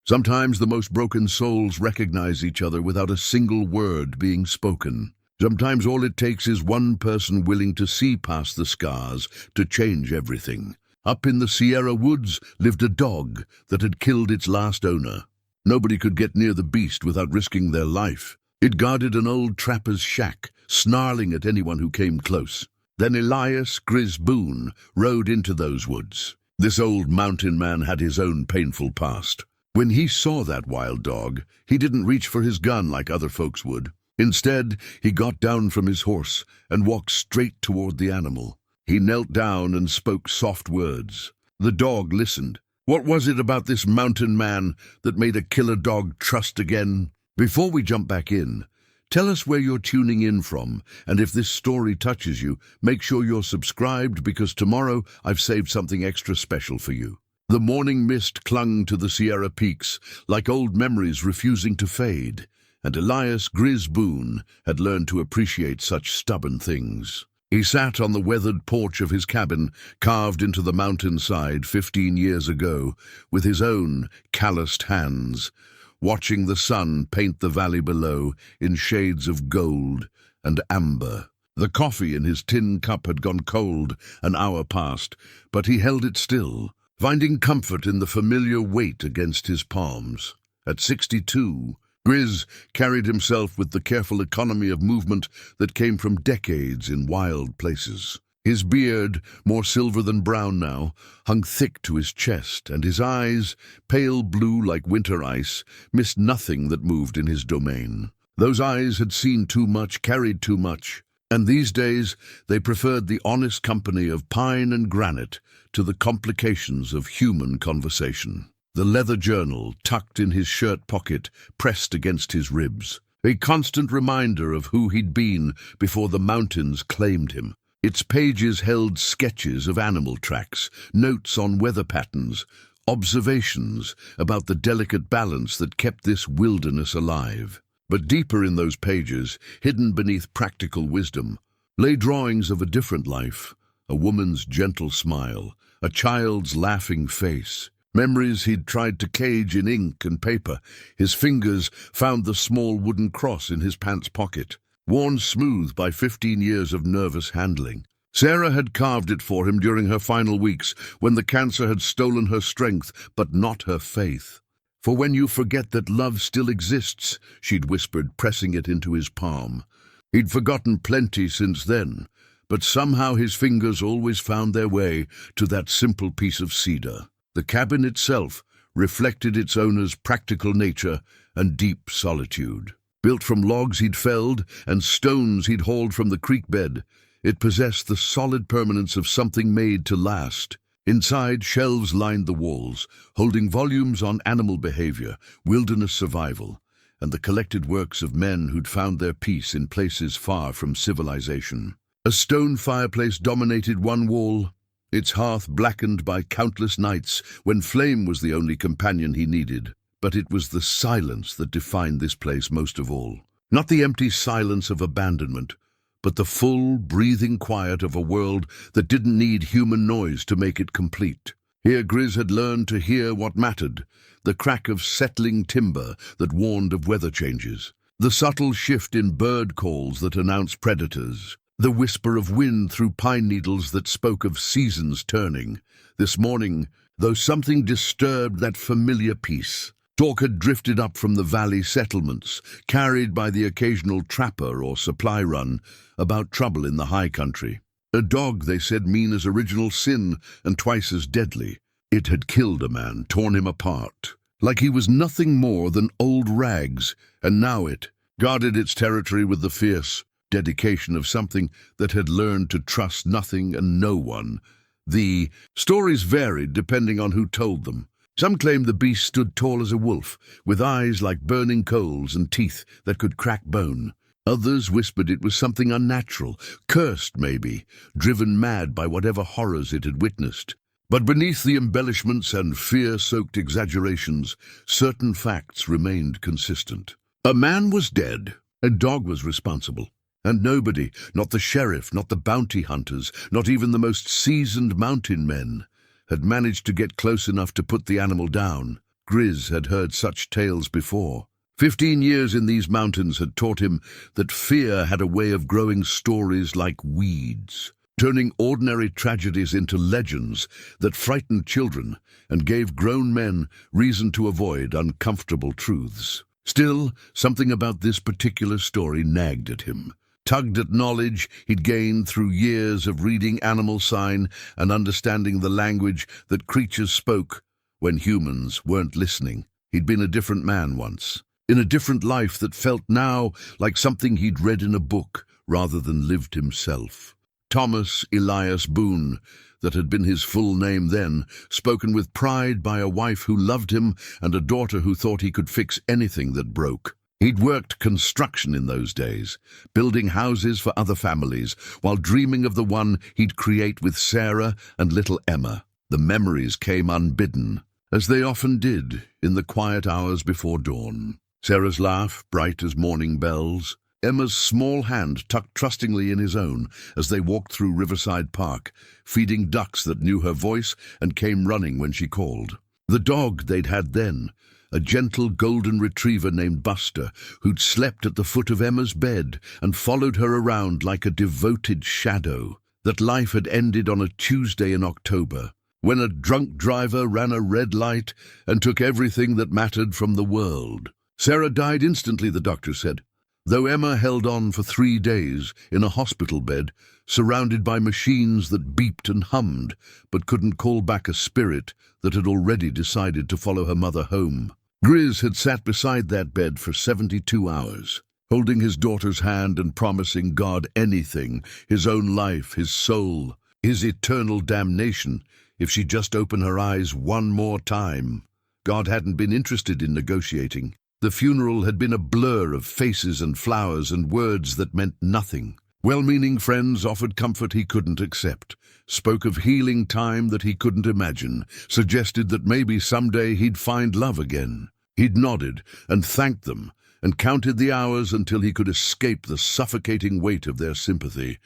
Sometimes the most broken souls recognize each other without a single word being spoken. Sometimes all it takes is one person willing to see past the scars to change everything. Up in the Sierra woods lived a dog that had killed its last owner. Nobody could get near the beast without risking their life. It guarded an old trapper's shack, snarling at anyone who came close. Then Elias, Grizz Boone, rode into those woods. This old mountain man had his own painful past. When he saw that wild dog, he didn't reach for his gun like other folks would. Instead, he got down from his horse and walked straight toward the animal. He knelt down and spoke soft words. The dog listened. What was it about this mountain man that made a killer dog trust again? Before we jump back in, tell us where you're tuning in from, and if this story touches you, make sure you're subscribed because tomorrow I've saved something extra special for you. The morning mist clung to the Sierra peaks like old memories refusing to fade, and Elias Grizz Boone had learned to appreciate such stubborn things. He sat on the weathered porch of his cabin, carved into the mountainside 15 years ago, with his own calloused hands, watching the sun paint the valley below in shades of gold and amber. The coffee in his tin cup had gone cold an hour past, but he held it still, finding comfort in the familiar weight against his palms. At 62, Grizz carried himself with the careful economy of movement that came from decades in wild places. His beard, more silver than brown now, hung thick to his chest, and his eyes, pale blue like winter ice, missed nothing that moved in his domain. Those eyes had seen too much, carried too much, and these days they preferred the honest company of pine and granite to the complications of human conversation. The leather journal, tucked in his shirt pocket, pressed against his ribs, a constant reminder of who he'd been before the mountains claimed him. Its pages held sketches of animal tracks, notes on weather patterns, observations about the delicate balance that kept this wilderness alive. But deeper in those pages, hidden beneath practical wisdom, lay drawings of a different life, a woman's gentle smile, a child's laughing face. Memories he'd tried to cage in ink and paper. His fingers found the small wooden cross in his pants pocket, worn smooth by 15 years of nervous handling. Sarah had carved it for him during her final weeks, when the cancer had stolen her strength, but not her faith. "For when you forget that love still exists," she'd whispered, pressing it into his palm. He'd forgotten plenty since then, but somehow his fingers always found their way to that simple piece of cedar. The cabin itself reflected its owner's practical nature and deep solitude. Built from logs he'd felled and stones he'd hauled from the creek bed, it possessed the solid permanence of something made to last. Inside, shelves lined the walls, holding volumes on animal behavior, wilderness survival, and the collected works of men who'd found their peace in places far from civilization. A stone fireplace dominated one wall, its hearth blackened by countless nights when flame was the only companion he needed. But it was the silence that defined this place most of all. Not the empty silence of abandonment, but the full, breathing quiet of a world that didn't need human noise to make it complete. Here Grizz had learned to hear what mattered, the crack of settling timber that warned of weather changes, the subtle shift in bird calls that announced predators, the whisper of wind through pine needles that spoke of seasons turning. This morning, though something disturbed that familiar peace, talk had drifted up from the valley settlements, carried by the occasional trapper or supply run, about trouble in the high country. A dog, they said, mean as original sin and twice as deadly. It had killed a man, torn him apart, like he was nothing more than old rags, and now it guarded its territory with the fierce dedication of something that had learned to trust nothing and no one. The stories varied depending on who told them. Some claimed the beast stood tall as a wolf, with eyes like burning coals and teeth that could crack bone. Others whispered it was something unnatural, cursed maybe, driven mad by whatever horrors it had witnessed. But beneath the embellishments and fear-soaked exaggerations, certain facts remained consistent. A man was dead, a dog was responsible. And nobody, not the sheriff, not the bounty hunters, not even the most seasoned mountain men, had managed to get close enough to put the animal down. Grizz had heard such tales before. 15 years in these mountains had taught him that fear had a way of growing stories like weeds, turning ordinary tragedies into legends that frightened children and gave grown men reason to avoid uncomfortable truths. Still, something about this particular story nagged at him, tugged at knowledge he'd gained through years of reading animal sign and understanding the language that creatures spoke when humans weren't listening. He'd been a different man once, in a different life that felt now like something he'd read in a book rather than lived himself. Thomas Elias Boone, that had been his full name then, spoken with pride by a wife who loved him and a daughter who thought he could fix anything that broke. He'd worked construction in those days, building houses for other families, while dreaming of the one he'd create with Sarah and little Emma. The memories came unbidden, as they often did in the quiet hours before dawn. Sarah's laugh, bright as morning bells, Emma's small hand tucked trustingly in his own as they walked through Riverside Park, feeding ducks that knew her voice and came running when she called. The dog they'd had then, a gentle golden retriever named Buster, who'd slept at the foot of Emma's bed and followed her around like a devoted shadow. That life had ended on a Tuesday in October, when a drunk driver ran a red light and took everything that mattered from the world. Sarah died instantly, the doctor said, though Emma held on for 3 days in a hospital bed, surrounded by machines that beeped and hummed, but couldn't call back a spirit that had already decided to follow her mother home. Grizz had sat beside that bed for 72 hours, holding his daughter's hand and promising God anything, his own life, his soul, his eternal damnation, if she'd just open her eyes one more time. God hadn't been interested in negotiating. The funeral had been a blur of faces and flowers and words that meant nothing. Well-meaning friends offered comfort he couldn't accept, spoke of healing time that he couldn't imagine, suggested that maybe someday he'd find love again. He'd nodded and thanked them and counted the hours until he could escape the suffocating weight of their sympathy.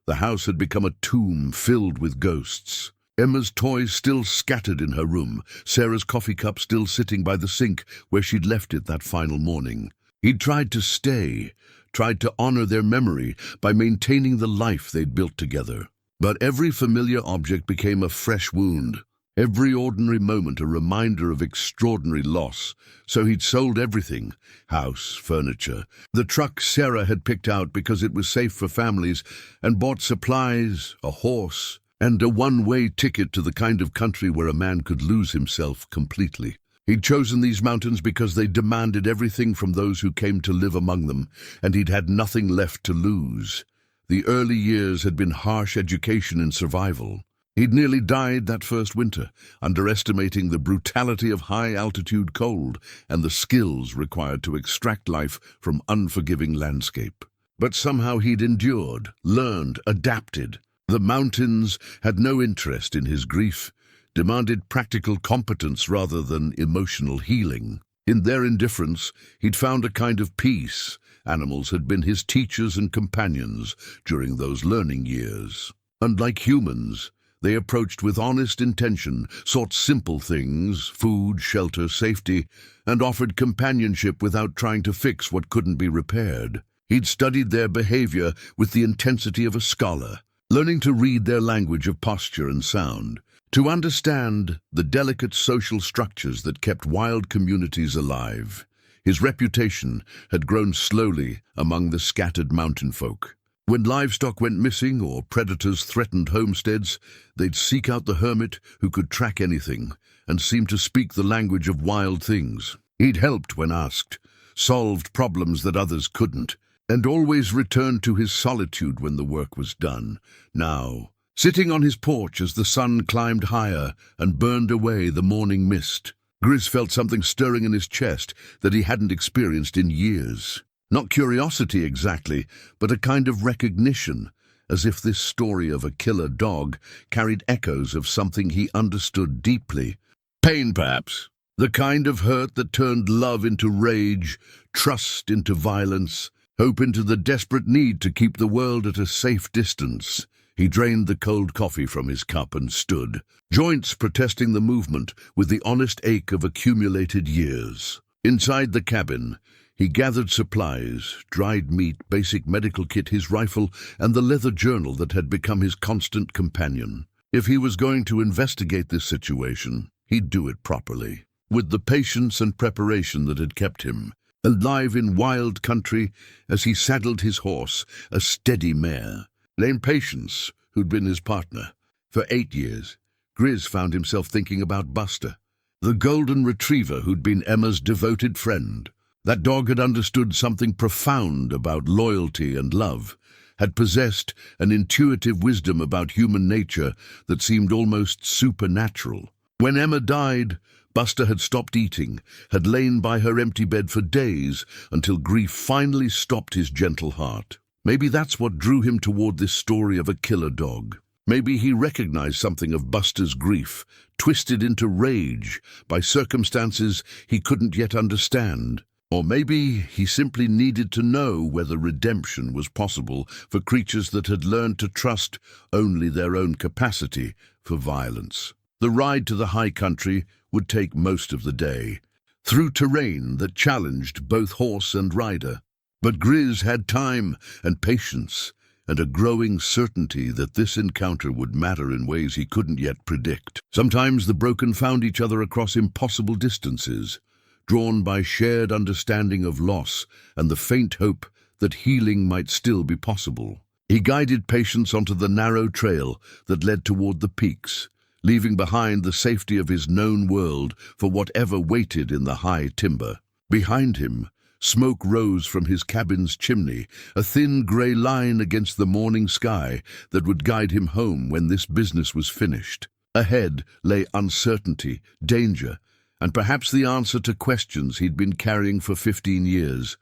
The house had become a tomb filled with ghosts. Emma's toys still scattered in her room, Sarah's coffee cup still sitting by the sink where she'd left it that final morning. He'd tried to stay, tried to honor their memory by maintaining the life they'd built together. But every familiar object became a fresh wound, every ordinary moment a reminder of extraordinary loss. So he'd sold everything, house, furniture, the truck Sarah had picked out because it was safe for families, and bought supplies, a horse, and a one-way ticket to the kind of country where a man could lose himself completely. He'd chosen these mountains because they demanded everything from those who came to live among them, and he'd had nothing left to lose. The early years had been harsh education in survival. He'd nearly died that first winter, underestimating the brutality of high-altitude cold and the skills required to extract life from unforgiving landscape. But somehow he'd endured, learned, adapted. The mountains had no interest in his grief, demanded practical competence rather than emotional healing. In their indifference, he'd found a kind of peace. Animals had been his teachers and companions during those learning years. Unlike humans, they approached with honest intention, sought simple things, food, shelter, safety, and offered companionship without trying to fix what couldn't be repaired. He'd studied their behavior with the intensity of a scholar, learning to read their language of posture and sound, to understand the delicate social structures that kept wild communities alive. His reputation had grown slowly among the scattered mountain folk. When livestock went missing or predators threatened homesteads, they'd seek out the hermit who could track anything and seemed to speak the language of wild things. He'd helped when asked, solved problems that others couldn't, and always returned to his solitude when the work was done. Now, sitting on his porch as the sun climbed higher and burned away the morning mist, Grizz felt something stirring in his chest that he hadn't experienced in years. Not curiosity exactly, but a kind of recognition, as if this story of a killer dog carried echoes of something he understood deeply. Pain, perhaps. The kind of hurt that turned love into rage, trust into violence, hope into the desperate need to keep the world at a safe distance. He drained the cold coffee from his cup and stood, joints protesting the movement with the honest ache of accumulated years. Inside the cabin, he gathered supplies, dried meat, basic medical kit, his rifle, and the leather journal that had become his constant companion. If he was going to investigate this situation, he'd do it properly, with the patience and preparation that had kept him alive in wild country as he saddled his horse, a steady mare. Named Patience, who'd been his partner. For 8 years, Grizz found himself thinking about Buster, the golden retriever who'd been Emma's devoted friend. That dog had understood something profound about loyalty and love, had possessed an intuitive wisdom about human nature that seemed almost supernatural. When Emma died, Buster had stopped eating, had lain by her empty bed for days until grief finally stopped his gentle heart. Maybe that's what drew him toward this story of a killer dog. Maybe he recognized something of Buster's grief, twisted into rage by circumstances he couldn't yet understand. Or maybe he simply needed to know whether redemption was possible for creatures that had learned to trust only their own capacity for violence. The ride to the high country would take most of the day, through terrain that challenged both horse and rider. But Grizz had time and patience, and a growing certainty that this encounter would matter in ways he couldn't yet predict. Sometimes the broken found each other across impossible distances, drawn by shared understanding of loss and the faint hope that healing might still be possible. He guided Patience onto the narrow trail that led toward the peaks, leaving behind the safety of his known world for whatever waited in the high timber. Behind him, smoke rose from his cabin's chimney, a thin grey line against the morning sky that would guide him home when this business was finished. Ahead lay uncertainty, danger, and perhaps the answer to questions he'd been carrying for 15 years.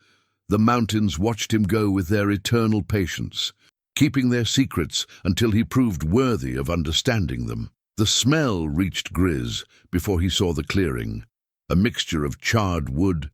The mountains watched him go with their eternal patience, keeping their secrets until he proved worthy of understanding them. The smell reached Grizz before he saw the clearing, a mixture of charred wood,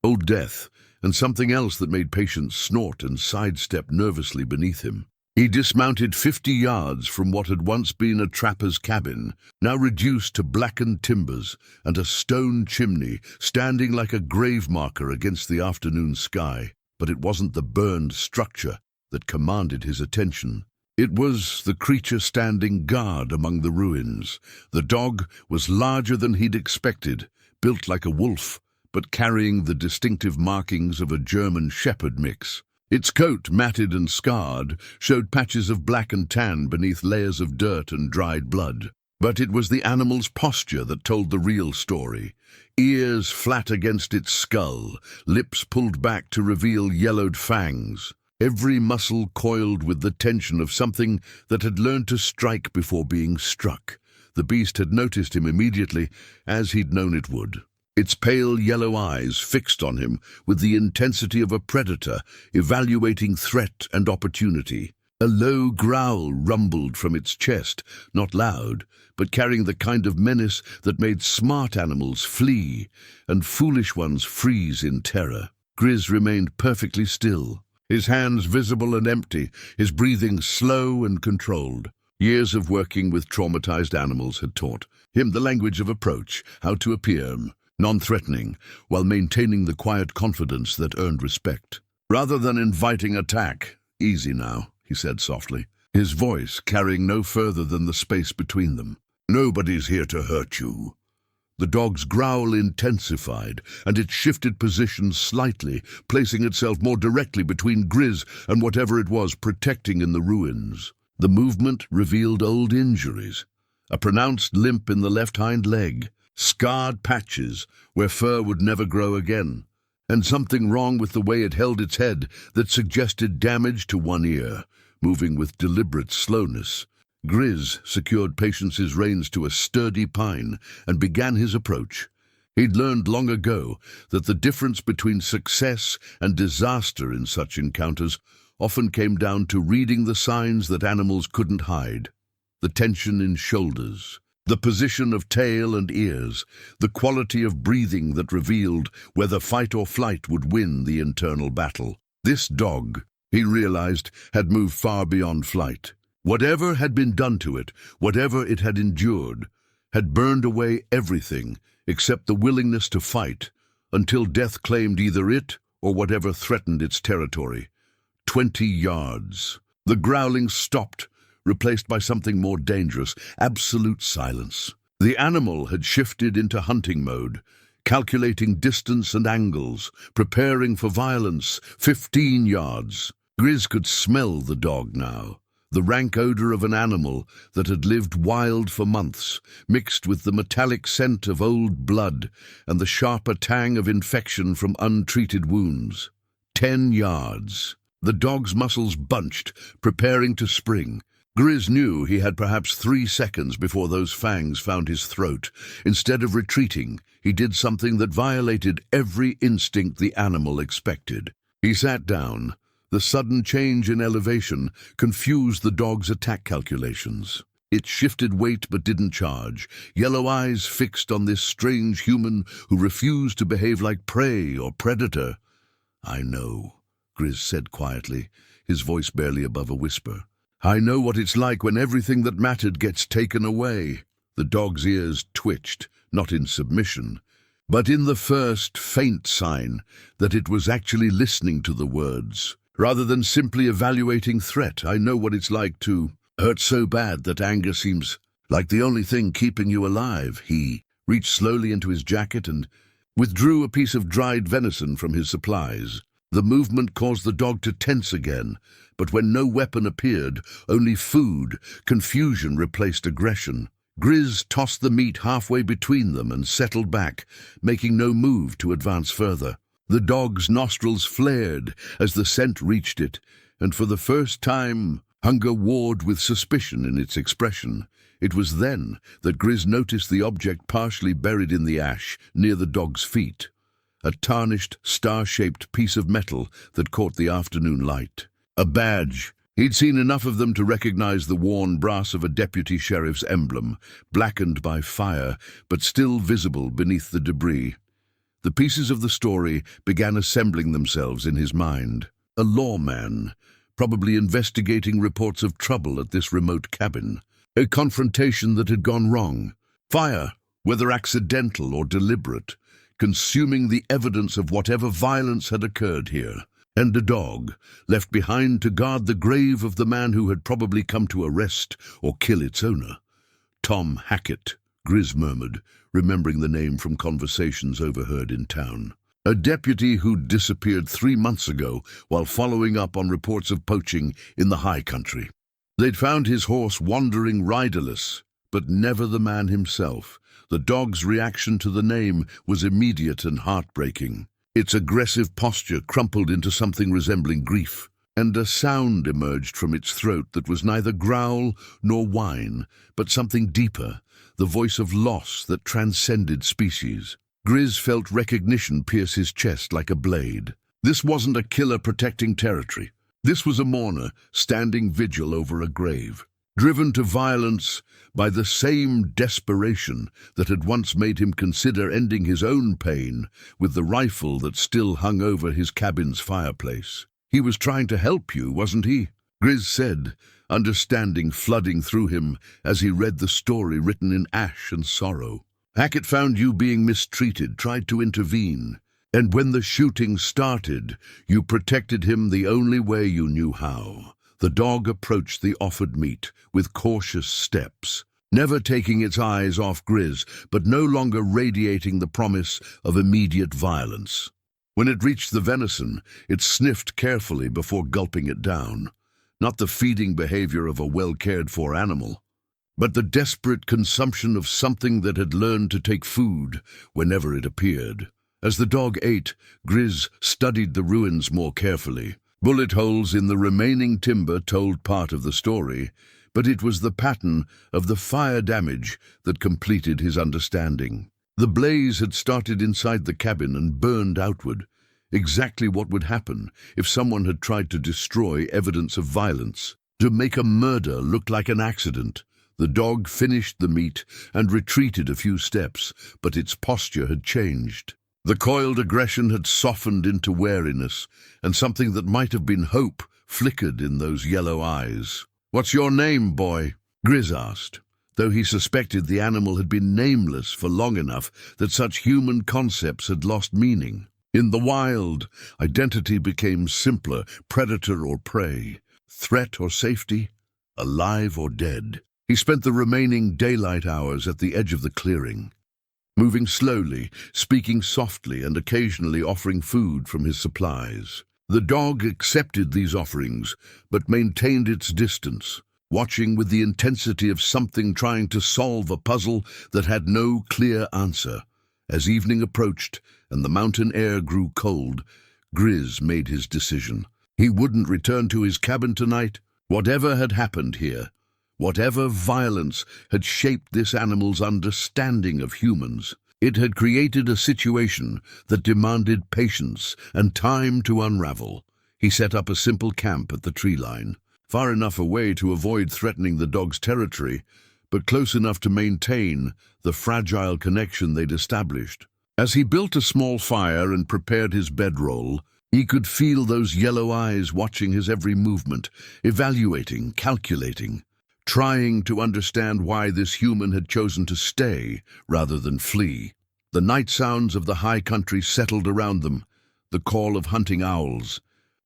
old death, and something else that made Patience snort and sidestep nervously beneath him. He dismounted 50 yards from what had once been a trapper's cabin, now reduced to blackened timbers and a stone chimney standing like a grave marker against the afternoon sky. But it wasn't the burned structure that commanded his attention. It was the creature standing guard among the ruins. The dog was larger than he'd expected, built like a wolf, but carrying the distinctive markings of a German shepherd mix. Its coat, matted and scarred, showed patches of black and tan beneath layers of dirt and dried blood. But it was the animal's posture that told the real story. Ears flat against its skull, lips pulled back to reveal yellowed fangs. Every muscle coiled with the tension of something that had learned to strike before being struck. The beast had noticed him immediately, as he'd known it would. Its pale yellow eyes fixed on him with the intensity of a predator, evaluating threat and opportunity. A low growl rumbled from its chest, not loud, but carrying the kind of menace that made smart animals flee and foolish ones freeze in terror. Grizz remained perfectly still, his hands visible and empty, his breathing slow and controlled. Years of working with traumatized animals had taught him the language of approach, how to appear non-threatening, while maintaining the quiet confidence that earned respect. Rather than inviting attack, "Easy now," he said softly, his voice carrying no further than the space between them. "Nobody's here to hurt you." The dog's growl intensified, and it shifted positions slightly, placing itself more directly between Grizz and whatever it was protecting in the ruins. The movement revealed old injuries, a pronounced limp in the left hind leg, scarred patches where fur would never grow again, and something wrong with the way it held its head that suggested damage to one ear, moving with deliberate slowness. Grizz secured Patience's reins to a sturdy pine and began his approach. He'd learned long ago that the difference between success and disaster in such encounters often came down to reading the signs that animals couldn't hide. The tension in shoulders, the position of tail and ears, the quality of breathing that revealed whether fight or flight would win the internal battle. This dog, he realized, had moved far beyond flight. Whatever had been done to it, whatever it had endured, had burned away everything except the willingness to fight, until death claimed either it or whatever threatened its territory. 20 yards. The growling stopped, replaced by something more dangerous, absolute silence. The animal had shifted into hunting mode, calculating distance and angles, preparing for violence. 15 yards. Grizz could smell the dog now, the rank odor of an animal that had lived wild for months, mixed with the metallic scent of old blood and the sharper tang of infection from untreated wounds. 10 yards. The dog's muscles bunched, preparing to spring. Grizz knew he had perhaps 3 seconds before those fangs found his throat. Instead of retreating, he did something that violated every instinct the animal expected. He sat down. The sudden change in elevation confused the dog's attack calculations. It shifted weight but didn't charge, yellow eyes fixed on this strange human who refused to behave like prey or predator. "I know," Grizz said quietly, his voice barely above a whisper. "I know what it's like when everything that mattered gets taken away." The dog's ears twitched, not in submission, but in the first faint sign that it was actually listening to the words, rather than simply evaluating threat. "I know what it's like to hurt so bad that anger seems like the only thing keeping you alive." He reached slowly into his jacket and withdrew a piece of dried venison from his supplies. The movement caused the dog to tense again, but when no weapon appeared, only food, confusion replaced aggression. Grizz tossed the meat halfway between them and settled back, making no move to advance further. The dog's nostrils flared as the scent reached it, and for the first time, hunger warred with suspicion in its expression. It was then that Grizz noticed the object partially buried in the ash near the dog's feet, a tarnished, star-shaped piece of metal that caught the afternoon light. A badge. He'd seen enough of them to recognize the worn brass of a deputy sheriff's emblem, blackened by fire, but still visible beneath the debris. The pieces of the story began assembling themselves in his mind. A lawman, probably investigating reports of trouble at this remote cabin. A confrontation that had gone wrong. Fire, whether accidental or deliberate, consuming the evidence of whatever violence had occurred here. And a dog, left behind to guard the grave of the man who had probably come to arrest or kill its owner. "Tom Hackett," Grizz murmured, remembering the name from conversations overheard in town. A deputy who'd disappeared 3 months ago while following up on reports of poaching in the high country. They'd found his horse wandering riderless, but never the man himself. The dog's reaction to the name was immediate and heartbreaking. Its aggressive posture crumpled into something resembling grief, and a sound emerged from its throat that was neither growl nor whine, but something deeper, the voice of loss that transcended species. Grizz felt recognition pierce his chest like a blade. This wasn't a killer protecting territory. This was a mourner standing vigil over a grave, driven to violence by the same desperation that had once made him consider ending his own pain with the rifle that still hung over his cabin's fireplace. "He was trying to help you, wasn't he?" Grizz said, understanding flooding through him as he read the story written in ash and sorrow. "Hackett found you being mistreated, tried to intervene, and when the shooting started, you protected him the only way you knew how." The dog approached the offered meat with cautious steps, never taking its eyes off Grizz, but no longer radiating the promise of immediate violence. When it reached the venison, it sniffed carefully before gulping it down. Not the feeding behavior of a well-cared-for animal, but the desperate consumption of something that had learned to take food whenever it appeared. As the dog ate, Grizz studied the ruins more carefully. Bullet holes in the remaining timber told part of the story, but it was the pattern of the fire damage that completed his understanding. The blaze had started inside the cabin and burned outward, exactly what would happen if someone had tried to destroy evidence of violence, to make a murder look like an accident. The dog finished the meat and retreated a few steps, but its posture had changed. The coiled aggression had softened into wariness, and something that might have been hope flickered in those yellow eyes. "What's your name, boy?" Grizz asked, though he suspected the animal had been nameless for long enough that such human concepts had lost meaning. In the wild, identity became simpler: predator or prey, threat or safety, alive or dead. He spent the remaining daylight hours at the edge of the clearing, moving slowly, speaking softly, and occasionally offering food from his supplies. The dog accepted these offerings, but maintained its distance, watching with the intensity of something trying to solve a puzzle that had no clear answer. As evening approached and the mountain air grew cold, Grizz made his decision. He wouldn't return to his cabin tonight. Whatever had happened here, whatever violence had shaped this animal's understanding of humans, it had created a situation that demanded patience and time to unravel. He set up a simple camp at the tree line, far enough away to avoid threatening the dog's territory, but close enough to maintain the fragile connection they'd established. As he built a small fire and prepared his bedroll, he could feel those yellow eyes watching his every movement, evaluating, calculating, trying to understand why this human had chosen to stay rather than flee. The night sounds of the high country settled around them, the call of hunting owls,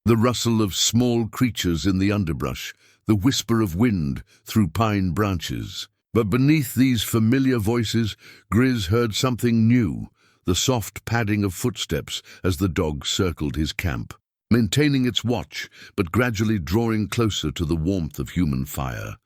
the rustle of small creatures in the underbrush, the whisper of wind through pine branches. But beneath these familiar voices, Grizz heard something new, the soft padding of footsteps as the dog circled his camp, maintaining its watch, but gradually drawing closer to the warmth of human fire.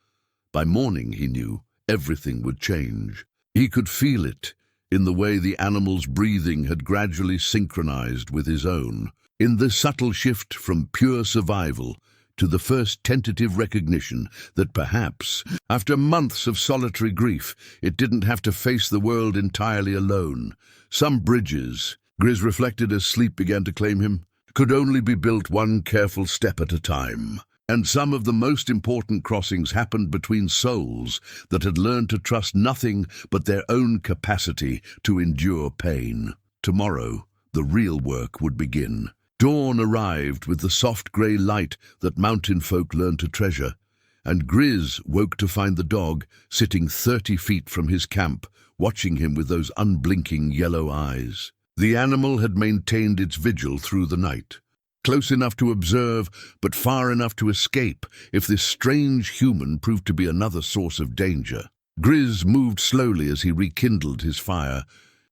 By morning, he knew, everything would change. He could feel it, in the way the animal's breathing had gradually synchronized with his own, in the subtle shift from pure survival to the first tentative recognition that perhaps, after months of solitary grief, it didn't have to face the world entirely alone. Some bridges, Grizz reflected as sleep began to claim him, could only be built one careful step at a time. And some of the most important crossings happened between souls that had learned to trust nothing but their own capacity to endure pain. Tomorrow, the real work would begin. Dawn arrived with the soft grey light that mountain folk learned to treasure, and Grizz woke to find the dog sitting 30 feet from his camp, watching him with those unblinking yellow eyes. The animal had maintained its vigil through the night, close enough to observe, but far enough to escape if this strange human proved to be another source of danger. Grizz moved slowly as he rekindled his fire,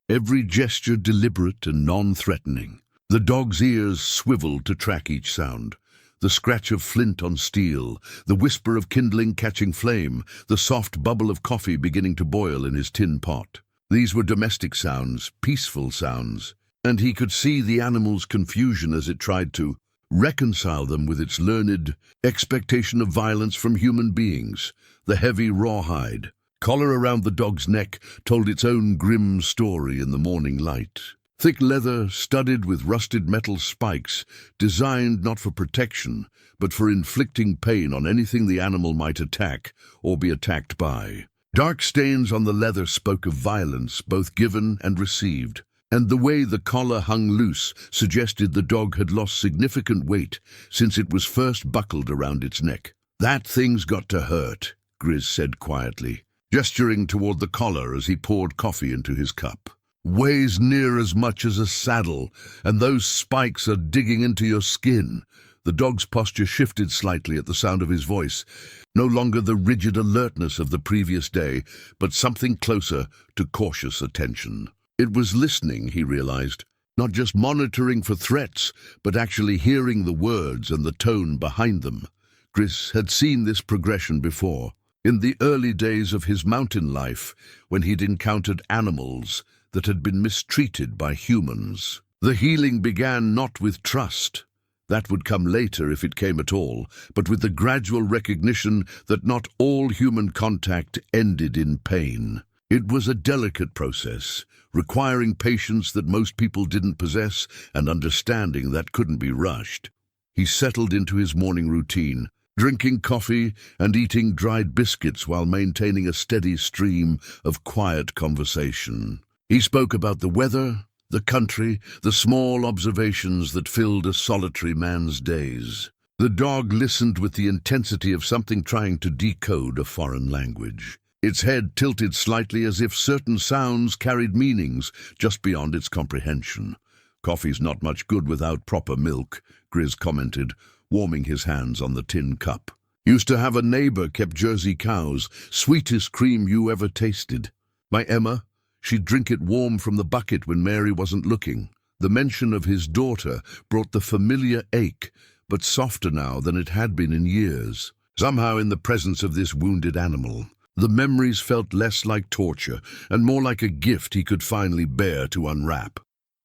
every gesture deliberate and non-threatening. The dog's ears swiveled to track each sound. The scratch of flint on steel, the whisper of kindling catching flame, the soft bubble of coffee beginning to boil in his tin pot. These were domestic sounds, peaceful sounds, and he could see the animal's confusion as it tried to reconcile them with its learned expectation of violence from human beings. The heavy rawhide collar around the dog's neck told its own grim story in the morning light. Thick leather studded with rusted metal spikes, designed not for protection, but for inflicting pain on anything the animal might attack or be attacked by. Dark stains on the leather spoke of violence, both given and received, and the way the collar hung loose suggested the dog had lost significant weight since it was first buckled around its neck. "That thing's got to hurt," Grizz said quietly, gesturing toward the collar as he poured coffee into his cup. "Weighs near as much as a saddle, and those spikes are digging into your skin." The dog's posture shifted slightly at the sound of his voice, no longer the rigid alertness of the previous day, but something closer to cautious attention. It was listening, he realized, not just monitoring for threats, but actually hearing the words and the tone behind them. Grizz had seen this progression before, in the early days of his mountain life, when he'd encountered animals that had been mistreated by humans. The healing began not with trust. That would come later if it came at all, but with the gradual recognition that not all human contact ended in pain. It was a delicate process, requiring patience that most people didn't possess and understanding that couldn't be rushed. He settled into his morning routine, drinking coffee and eating dried biscuits while maintaining a steady stream of quiet conversation. He spoke about the weather, the country, the small observations that filled a solitary man's days. The dog listened with the intensity of something trying to decode a foreign language. Its head tilted slightly as if certain sounds carried meanings just beyond its comprehension. "Coffee's not much good without proper milk," Grizz commented, warming his hands on the tin cup. "Used to have a neighbor kept Jersey cows, sweetest cream you ever tasted. My Emma, she'd drink it warm from the bucket when Mary wasn't looking." The mention of his daughter brought the familiar ache, but softer now than it had been in years. Somehow, in the presence of this wounded animal, the memories felt less like torture and more like a gift he could finally bear to unwrap.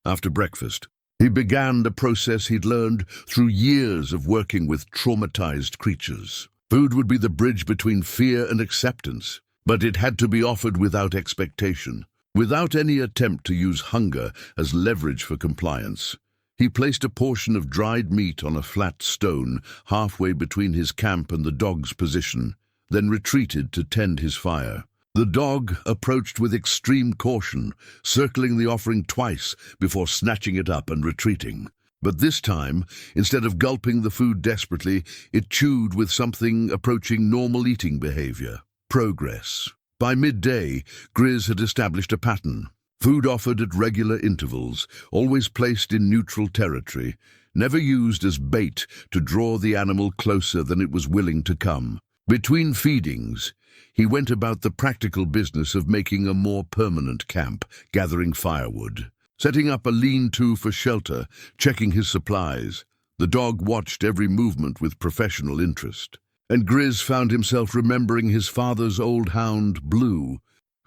After breakfast, he began the process he'd learned through years of working with traumatized creatures. Food would be the bridge between fear and acceptance, but it had to be offered without expectation, without any attempt to use hunger as leverage for compliance. He placed a portion of dried meat on a flat stone halfway between his camp and the dog's position, then retreated to tend his fire. The dog approached with extreme caution, circling the offering twice before snatching it up and retreating. But this time, instead of gulping the food desperately, it chewed with something approaching normal eating behavior. Progress. By midday, Grizz had established a pattern. Food offered at regular intervals, always placed in neutral territory, never used as bait to draw the animal closer than it was willing to come. Between feedings, he went about the practical business of making a more permanent camp, gathering firewood, setting up a lean-to for shelter, checking his supplies. The dog watched every movement with professional interest, and Grizz found himself remembering his father's old hound, Blue,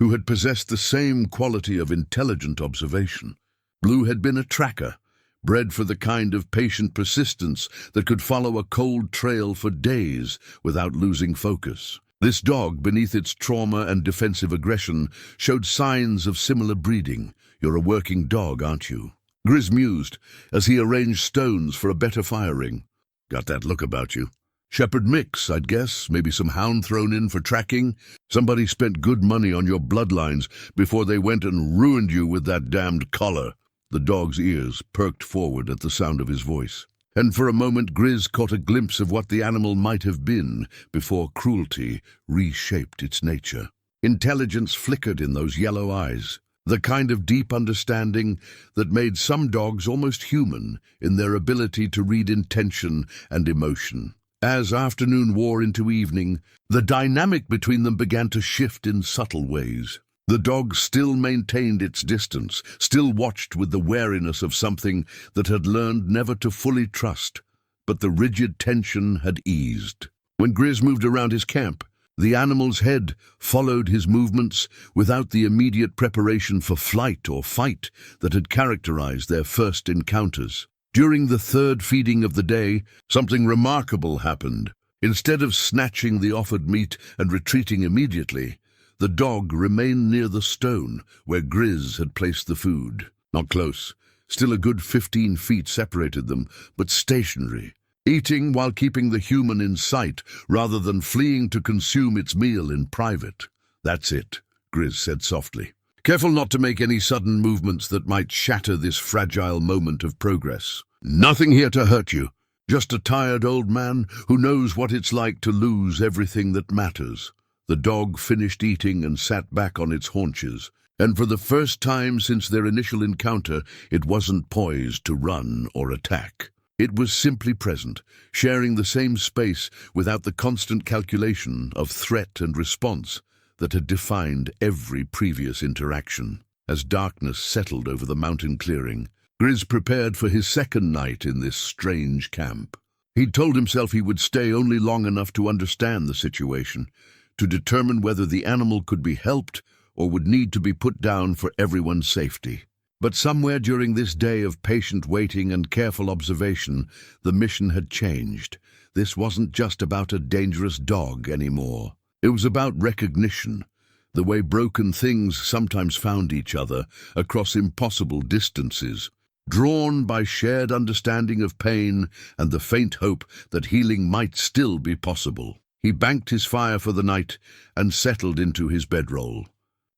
who had possessed the same quality of intelligent observation. Blue had been a tracker, bred for the kind of patient persistence that could follow a cold trail for days without losing focus. This dog, beneath its trauma and defensive aggression, showed signs of similar breeding. "You're a working dog, aren't you?" Grizz mused as he arranged stones for a better firing. "Got that look about you. Shepherd mix, I'd guess, maybe some hound thrown in for tracking. Somebody spent good money on your bloodlines before they went and ruined you with that damned collar." The dog's ears perked forward at the sound of his voice, and for a moment Grizz caught a glimpse of what the animal might have been before cruelty reshaped its nature. Intelligence flickered in those yellow eyes, the kind of deep understanding that made some dogs almost human in their ability to read intention and emotion. As afternoon wore into evening, the dynamic between them began to shift in subtle ways. The dog still maintained its distance, still watched with the wariness of something that had learned never to fully trust, but the rigid tension had eased. When Grizz moved around his camp, the animal's head followed his movements without the immediate preparation for flight or fight that had characterized their first encounters. During the third feeding of the day, something remarkable happened. Instead of snatching the offered meat and retreating immediately, the dog remained near the stone where Grizz had placed the food. Not close. Still a good 15 feet separated them, but stationary, eating while keeping the human in sight rather than fleeing to consume its meal in private. "That's it," Grizz said softly. "Careful not to make any sudden movements that might shatter this fragile moment of progress. Nothing here to hurt you. Just a tired old man who knows what it's like to lose everything that matters." The dog finished eating and sat back on its haunches, and for the first time since their initial encounter, it wasn't poised to run or attack. It was simply present, sharing the same space without the constant calculation of threat and response that had defined every previous interaction. As darkness settled over the mountain clearing, Grizz prepared for his second night in this strange camp. He'd told himself he would stay only long enough to understand the situation, to determine whether the animal could be helped or would need to be put down for everyone's safety. But somewhere during this day of patient waiting and careful observation, the mission had changed. This wasn't just about a dangerous dog anymore. It was about recognition, the way broken things sometimes found each other across impossible distances, drawn by shared understanding of pain and the faint hope that healing might still be possible. He banked his fire for the night and settled into his bedroll,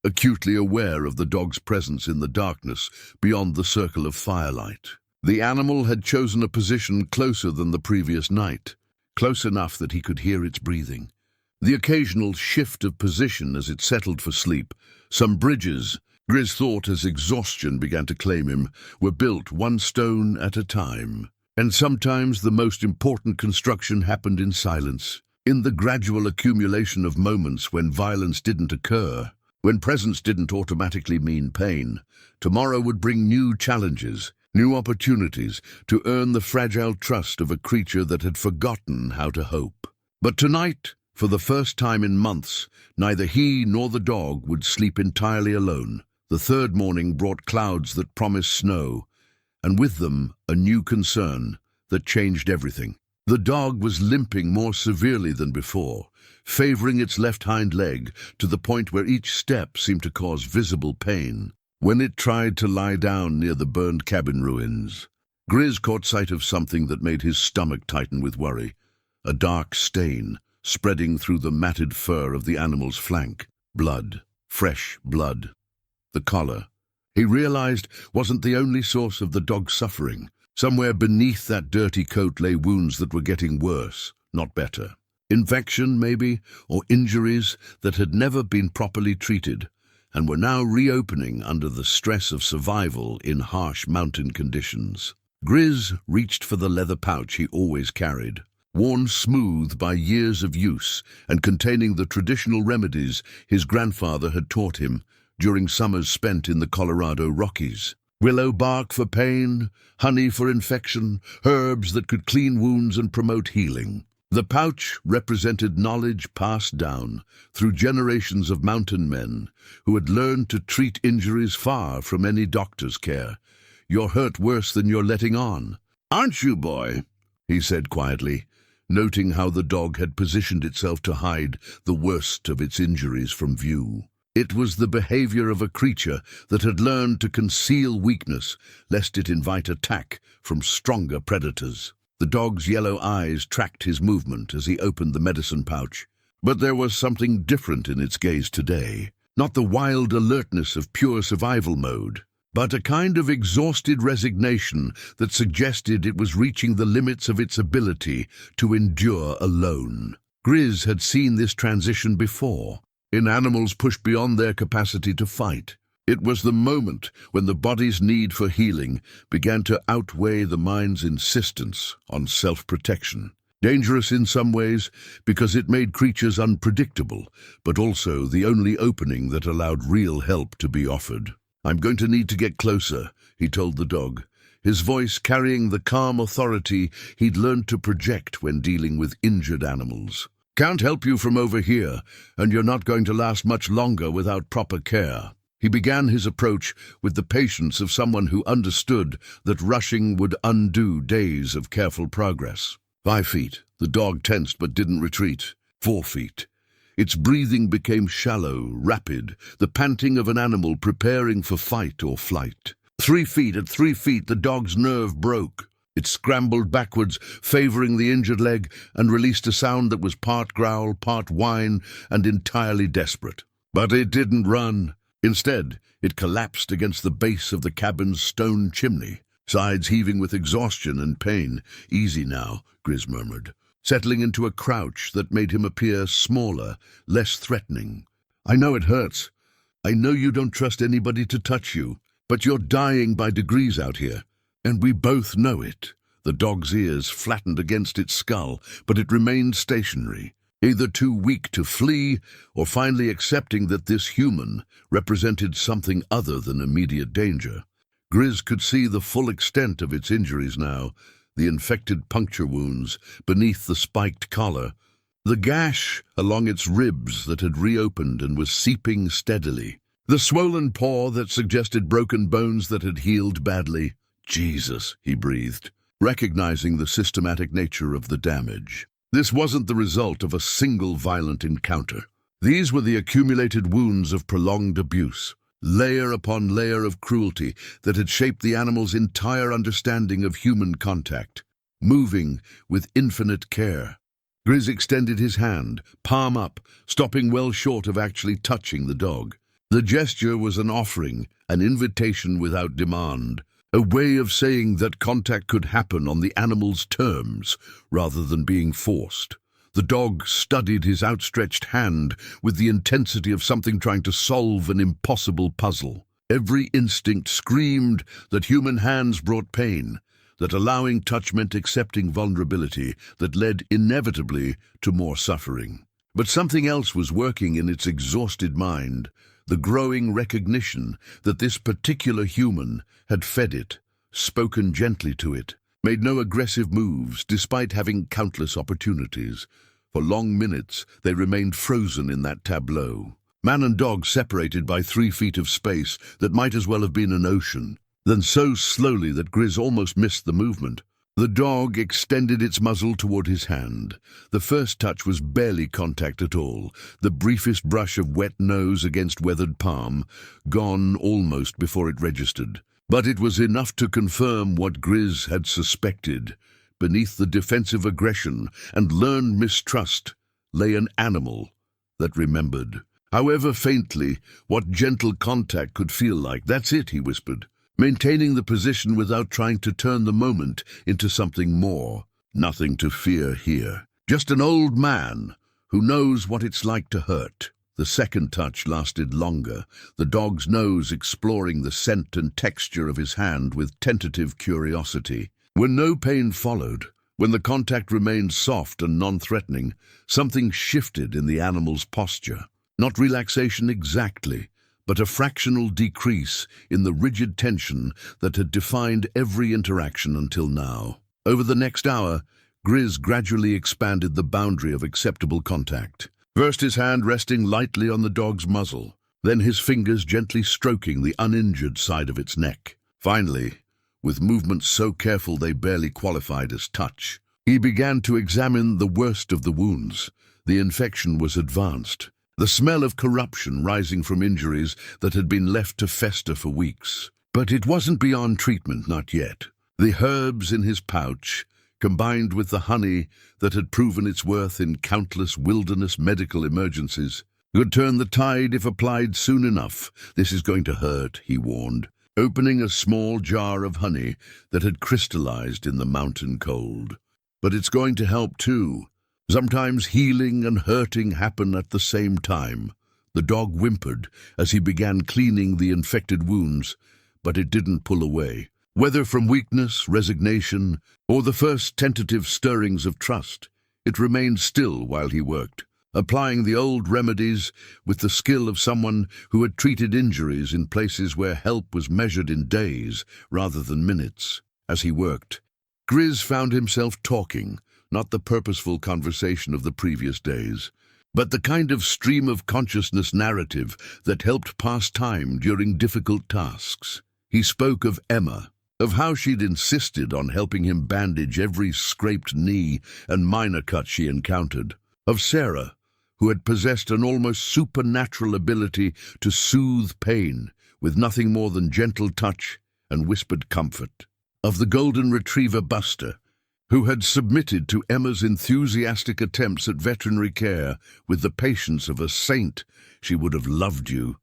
acutely aware of the dog's presence in the darkness beyond the circle of firelight. The animal had chosen a position closer than the previous night, close enough that he could hear its breathing. The occasional shift of position as it settled for sleep, some bridges, Grizz thought as exhaustion began to claim him, were built one stone at a time. And sometimes the most important construction happened in silence, in the gradual accumulation of moments when violence didn't occur, when presence didn't automatically mean pain. Tomorrow would bring new challenges, new opportunities to earn the fragile trust of a creature that had forgotten how to hope. But tonight, for the first time in months, neither he nor the dog would sleep entirely alone. The third morning brought clouds that promised snow, and with them a new concern that changed everything. The dog was limping more severely than before, favoring its left hind leg to the point where each step seemed to cause visible pain. When it tried to lie down near the burned cabin ruins, Grizz caught sight of something that made his stomach tighten with worry, a dark stain spreading through the matted fur of the animal's flank. Blood, fresh blood. The collar, he realized, wasn't the only source of the dog's suffering. Somewhere beneath that dirty coat lay wounds that were getting worse, not better. Infection, maybe, or injuries that had never been properly treated and were now reopening under the stress of survival in harsh mountain conditions. Grizz reached for the leather pouch he always carried, worn smooth by years of use and containing the traditional remedies his grandfather had taught him during summers spent in the Colorado Rockies. Willow bark for pain, honey for infection, herbs that could clean wounds and promote healing. The pouch represented knowledge passed down through generations of mountain men who had learned to treat injuries far from any doctor's care. "You're hurt worse than you're letting on, aren't you, boy?" he said quietly, noting how the dog had positioned itself to hide the worst of its injuries from view. It was the behavior of a creature that had learned to conceal weakness, lest it invite attack from stronger predators. The dog's yellow eyes tracked his movement as he opened the medicine pouch. But there was something different in its gaze today. Not the wild alertness of pure survival mode, but a kind of exhausted resignation that suggested it was reaching the limits of its ability to endure alone. Grizz had seen this transition before, in animals pushed beyond their capacity to fight. It was the moment when the body's need for healing began to outweigh the mind's insistence on self-protection. Dangerous in some ways because it made creatures unpredictable, but also the only opening that allowed real help to be offered. "I'm going to need to get closer," he told the dog, his voice carrying the calm authority he'd learned to project when dealing with injured animals. "Can't help you from over here, and you're not going to last much longer without proper care." He began his approach with the patience of someone who understood that rushing would undo days of careful progress. 5 feet. The dog tensed but didn't retreat. 4 feet. Its breathing became shallow, rapid, the panting of an animal preparing for fight or flight. 3 feet. At 3 feet, the dog's nerve broke. It scrambled backwards, favoring the injured leg, and released a sound that was part growl, part whine, and entirely desperate. But it didn't run. Instead, it collapsed against the base of the cabin's stone chimney, sides heaving with exhaustion and pain. "Easy now," Grizz murmured, settling into a crouch that made him appear smaller, less threatening. "I know it hurts. I know you don't trust anybody to touch you, but you're dying by degrees out here, and we both know it." The dog's ears flattened against its skull, but it remained stationary, either too weak to flee or finally accepting that this human represented something other than immediate danger. Grizz could see the full extent of its injuries now, the infected puncture wounds beneath the spiked collar, the gash along its ribs that had reopened and was seeping steadily, the swollen paw that suggested broken bones that had healed badly. "Jesus," he breathed, recognizing the systematic nature of the damage. This wasn't the result of a single violent encounter. These were the accumulated wounds of prolonged abuse, layer upon layer of cruelty that had shaped the animal's entire understanding of human contact, moving with infinite care. Grizz extended his hand, palm up, stopping well short of actually touching the dog. The gesture was an offering, an invitation without demand, a way of saying that contact could happen on the animal's terms rather than being forced. The dog studied his outstretched hand with the intensity of something trying to solve an impossible puzzle. Every instinct screamed that human hands brought pain, that allowing touch meant accepting vulnerability that led inevitably to more suffering. But something else was working in its exhausted mind, the growing recognition that this particular human had fed it, spoken gently to it, made no aggressive moves despite having countless opportunities. For long minutes they remained frozen in that tableau. Man and dog separated by 3 feet of space that might as well have been an ocean. Then so slowly that Grizz almost missed the movement. The dog extended its muzzle toward his hand. The first touch was barely contact at all, the briefest brush of wet nose against weathered palm, gone almost before it registered. But it was enough to confirm what Grizz had suspected. Beneath the defensive aggression and learned mistrust lay an animal that remembered. However faintly, what gentle contact could feel like. "That's it," he whispered, maintaining the position without trying to turn the moment into something more. "Nothing to fear here. Just an old man who knows what it's like to hurt." The second touch lasted longer, the dog's nose exploring the scent and texture of his hand with tentative curiosity. When no pain followed, when the contact remained soft and non-threatening, something shifted in the animal's posture. Not relaxation exactly, but a fractional decrease in the rigid tension that had defined every interaction until now. Over the next hour, Grizz gradually expanded the boundary of acceptable contact. First his hand resting lightly on the dog's muzzle, then his fingers gently stroking the uninjured side of its neck. Finally, with movements so careful they barely qualified as touch, he began to examine the worst of the wounds. The infection was advanced, the smell of corruption rising from injuries that had been left to fester for weeks. But it wasn't beyond treatment, not yet. The herbs in his pouch, combined with the honey that had proven its worth in countless wilderness medical emergencies, could turn the tide if applied soon enough. "This is going to hurt," he warned, opening a small jar of honey that had crystallized in the mountain cold. "But it's going to help too. Sometimes healing and hurting happen at the same time." The dog whimpered as he began cleaning the infected wounds, but it didn't pull away. Whether from weakness, resignation, or the first tentative stirrings of trust, it remained still while he worked, applying the old remedies with the skill of someone who had treated injuries in places where help was measured in days rather than minutes. As he worked, Grizz found himself talking, not the purposeful conversation of the previous days, but the kind of stream of consciousness narrative that helped pass time during difficult tasks. He spoke of Emma, of how she'd insisted on helping him bandage every scraped knee and minor cut she encountered, of Sarah, who had possessed an almost supernatural ability to soothe pain with nothing more than gentle touch and whispered comfort, of the golden retriever Buster, who had submitted to Emma's enthusiastic attempts at veterinary care with the patience of a saint. "She would have loved you,"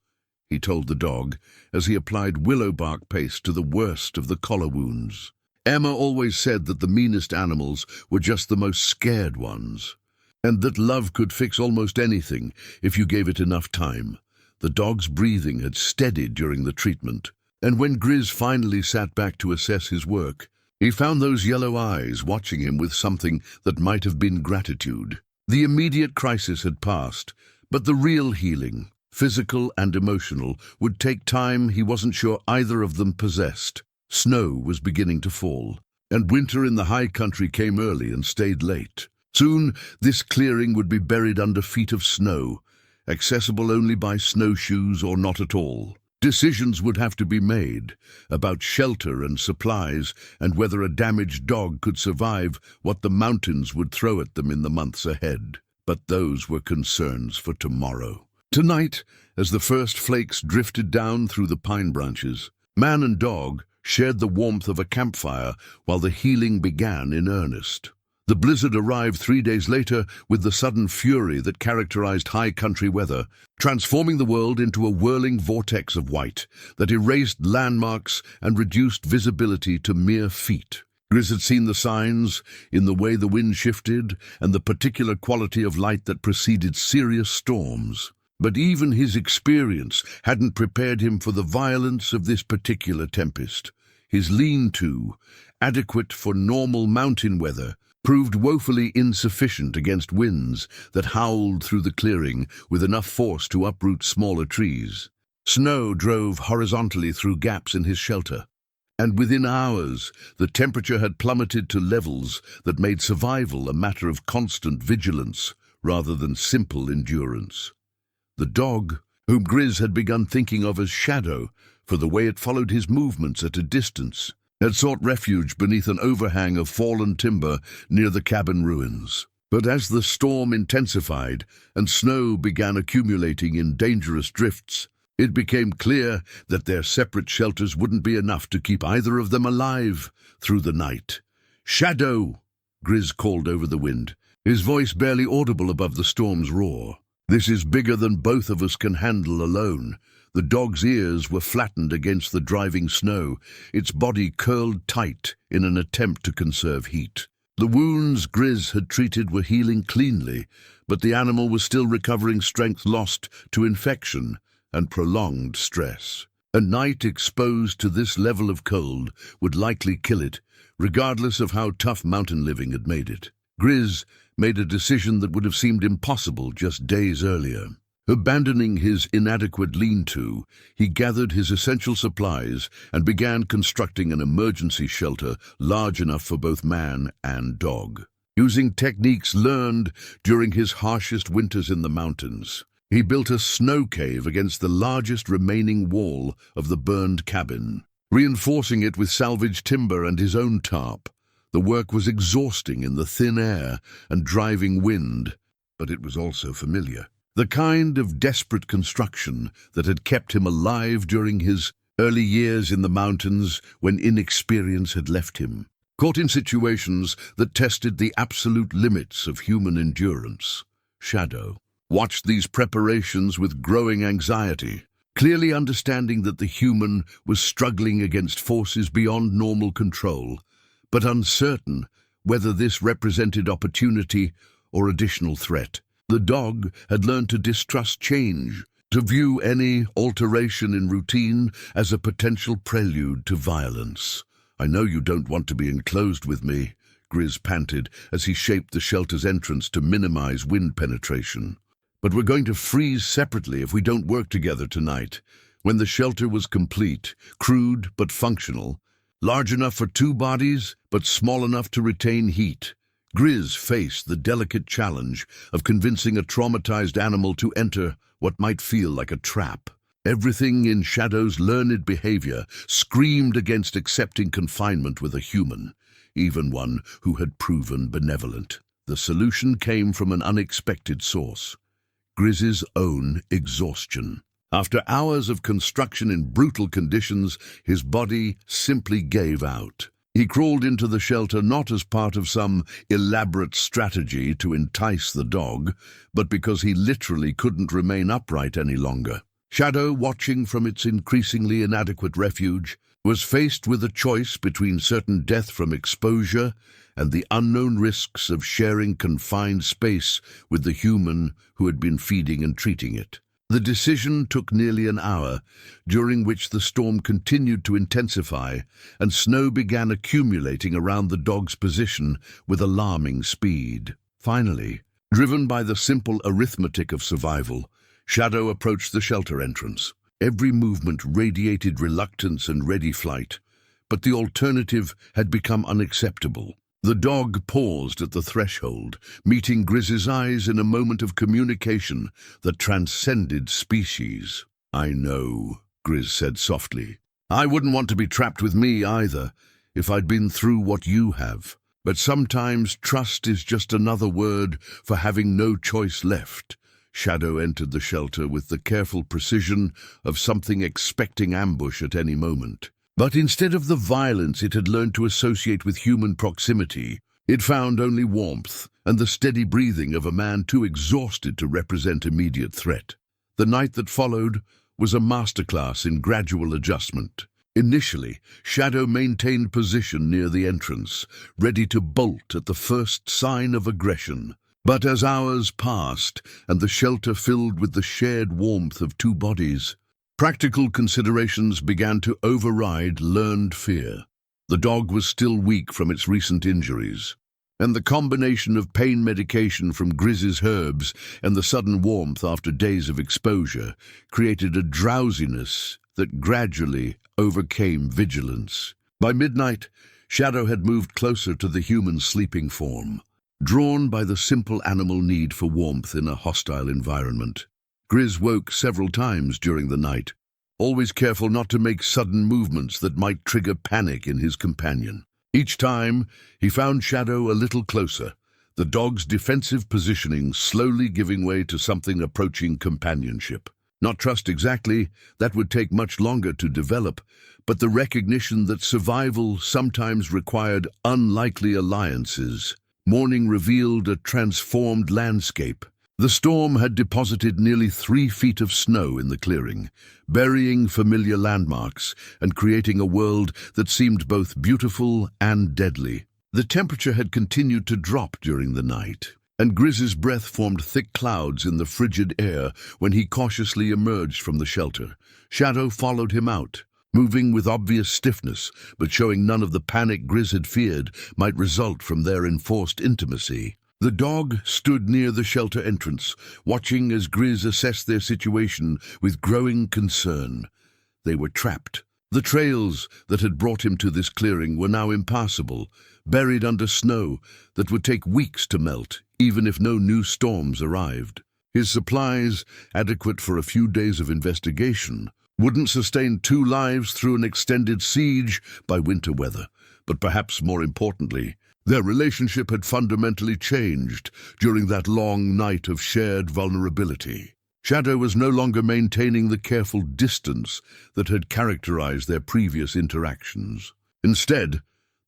he told the dog as he applied willow bark paste to the worst of the collar wounds. Emma always said that the meanest animals were just the most scared ones, and that love could fix almost anything if you gave it enough time. The dog's breathing had steadied during the treatment, and when Grizz finally sat back to assess his work, he found those yellow eyes watching him with something that might have been gratitude. The immediate crisis had passed, but the real healing, physical and emotional, would take time he wasn't sure either of them possessed. Snow was beginning to fall, and winter in the high country came early and stayed late. Soon this clearing would be buried under feet of snow, accessible only by snowshoes or not at all. Decisions would have to be made about shelter and supplies and whether a damaged dog could survive what the mountains would throw at them in the months ahead. But those were concerns for tomorrow. Tonight, as the first flakes drifted down through the pine branches, man and dog shared the warmth of a campfire while the healing began in earnest. The blizzard arrived 3 days later with the sudden fury that characterized high country weather, transforming the world into a whirling vortex of white that erased landmarks and reduced visibility to mere feet. Grizz had seen the signs in the way the wind shifted and the particular quality of light that preceded serious storms. But even his experience hadn't prepared him for the violence of this particular tempest. His lean-to, adequate for normal mountain weather, proved woefully insufficient against winds that howled through the clearing with enough force to uproot smaller trees. Snow drove horizontally through gaps in his shelter, and within hours the temperature had plummeted to levels that made survival a matter of constant vigilance rather than simple endurance. The dog, whom Grizz had begun thinking of as Shadow for the way it followed his movements at a distance, had sought refuge beneath an overhang of fallen timber near the cabin ruins. But as the storm intensified and snow began accumulating in dangerous drifts, it became clear that their separate shelters wouldn't be enough to keep either of them alive through the night. "Shadow!" Grizz called over the wind, his voice barely audible above the storm's roar. "This is bigger than both of us can handle alone." The dog's ears were flattened against the driving snow, its body curled tight in an attempt to conserve heat. The wounds Grizz had treated were healing cleanly, but the animal was still recovering strength lost to infection and prolonged stress. A night exposed to this level of cold would likely kill it, regardless of how tough mountain living had made it. Grizz made a decision that would have seemed impossible just days earlier. Abandoning his inadequate lean-to, he gathered his essential supplies and began constructing an emergency shelter large enough for both man and dog. Using techniques learned during his harshest winters in the mountains, he built a snow cave against the largest remaining wall of the burned cabin, reinforcing it with salvaged timber and his own tarp. The work was exhausting in the thin air and driving wind, but it was also familiar. The kind of desperate construction that had kept him alive during his early years in the mountains when inexperience had left him, caught in situations that tested the absolute limits of human endurance. Shadow watched these preparations with growing anxiety, clearly understanding that the human was struggling against forces beyond normal control, but uncertain whether this represented opportunity or additional threat. The dog had learned to distrust change, to view any alteration in routine as a potential prelude to violence. "I know you don't want to be enclosed with me," Grizz panted as he shaped the shelter's entrance to minimize wind penetration. "But we're going to freeze separately if we don't work together tonight." When the shelter was complete, crude but functional, large enough for two bodies but small enough to retain heat, Grizz faced the delicate challenge of convincing a traumatized animal to enter what might feel like a trap. Everything in Shadow's learned behavior screamed against accepting confinement with a human, even one who had proven benevolent. The solution came from an unexpected source: Grizz's own exhaustion. After hours of construction in brutal conditions, his body simply gave out. He crawled into the shelter not as part of some elaborate strategy to entice the dog, but because he literally couldn't remain upright any longer. Shadow, watching from its increasingly inadequate refuge, was faced with a choice between certain death from exposure and the unknown risks of sharing confined space with the human who had been feeding and treating it. The decision took nearly an hour, during which the storm continued to intensify and snow began accumulating around the dog's position with alarming speed. Finally, driven by the simple arithmetic of survival, Shadow approached the shelter entrance. Every movement radiated reluctance and ready flight, but the alternative had become unacceptable. The dog paused at the threshold, meeting Grizz's eyes in a moment of communication that transcended species. "I know," Grizz said softly. "I wouldn't want to be trapped with me either, if I'd been through what you have. But sometimes trust is just another word for having no choice left." Shadow entered the shelter with the careful precision of something expecting ambush at any moment. But instead of the violence it had learned to associate with human proximity, It found only warmth and the steady breathing of a man too exhausted to represent immediate threat. The night that followed was a masterclass in gradual adjustment. Initially, Shadow maintained position near the entrance, ready to bolt at the first sign of aggression. But as hours passed and the shelter filled with the shared warmth of two bodies, practical considerations began to override learned fear. The dog was still weak from its recent injuries, and the combination of pain medication from Grizz's herbs and the sudden warmth after days of exposure created a drowsiness that gradually overcame vigilance. By midnight, Shadow had moved closer to the human sleeping form, drawn by the simple animal need for warmth in a hostile environment. Grizz woke several times during the night, always careful not to make sudden movements that might trigger panic in his companion. Each time, he found Shadow a little closer, the dog's defensive positioning slowly giving way to something approaching companionship. Not trust exactly, that would take much longer to develop, but the recognition that survival sometimes required unlikely alliances. Morning revealed a transformed landscape. The storm had deposited nearly 3 feet of snow in the clearing, burying familiar landmarks and creating a world that seemed both beautiful and deadly. The temperature had continued to drop during the night, and Grizz's breath formed thick clouds in the frigid air when he cautiously emerged from the shelter. Shadow followed him out, moving with obvious stiffness, but showing none of the panic Grizz had feared might result from their enforced intimacy. The dog stood near the shelter entrance, watching as Grizz assessed their situation with growing concern. They were trapped. The trails that had brought him to this clearing were now impassable, buried under snow that would take weeks to melt, even if no new storms arrived. His supplies, adequate for a few days of investigation, wouldn't sustain 2 lives through an extended siege by winter weather. But perhaps more importantly, their relationship had fundamentally changed during that long night of shared vulnerability. Shadow was no longer maintaining the careful distance that had characterized their previous interactions. Instead,